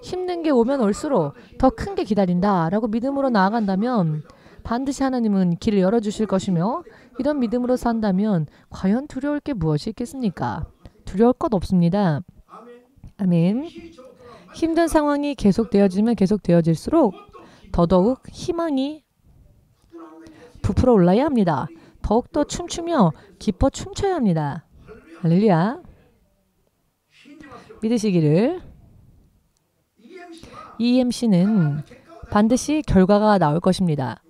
힘든 게 오면 올수록 더 큰 게 기다린다라고 믿음으로 나아간다면 반드시 하나님은 길을 열어주실 것이며 이런 믿음으로 산다면 과연 두려울 게 무엇이 있겠습니까? 두려울 것 없습니다. 아멘. 힘든 상황이 계속되어지면 계속되어질수록 더더욱 희망이 부풀어 올라야 합니다. 더욱더 춤추며 기뻐 춤춰야 합니다. 할렐루야. 믿으시기를. EMC는 반드시 결과가 나올 것입니다.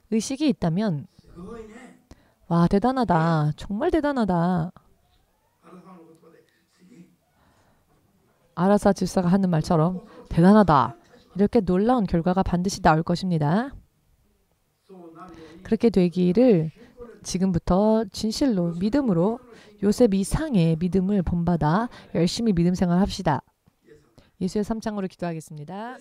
의식이 있다면 와, 대단하다. 정말 대단하다. 아라사 집사가 하는 말처럼 대단하다. 이렇게 놀라운 결과가 반드시 나올 것입니다. 그렇게 되기를 지금부터 진실로 믿음으로 요셉 이상의 믿음을 본받아 열심히 믿음 생활합시다. 예수의 3창으로 기도하겠습니다.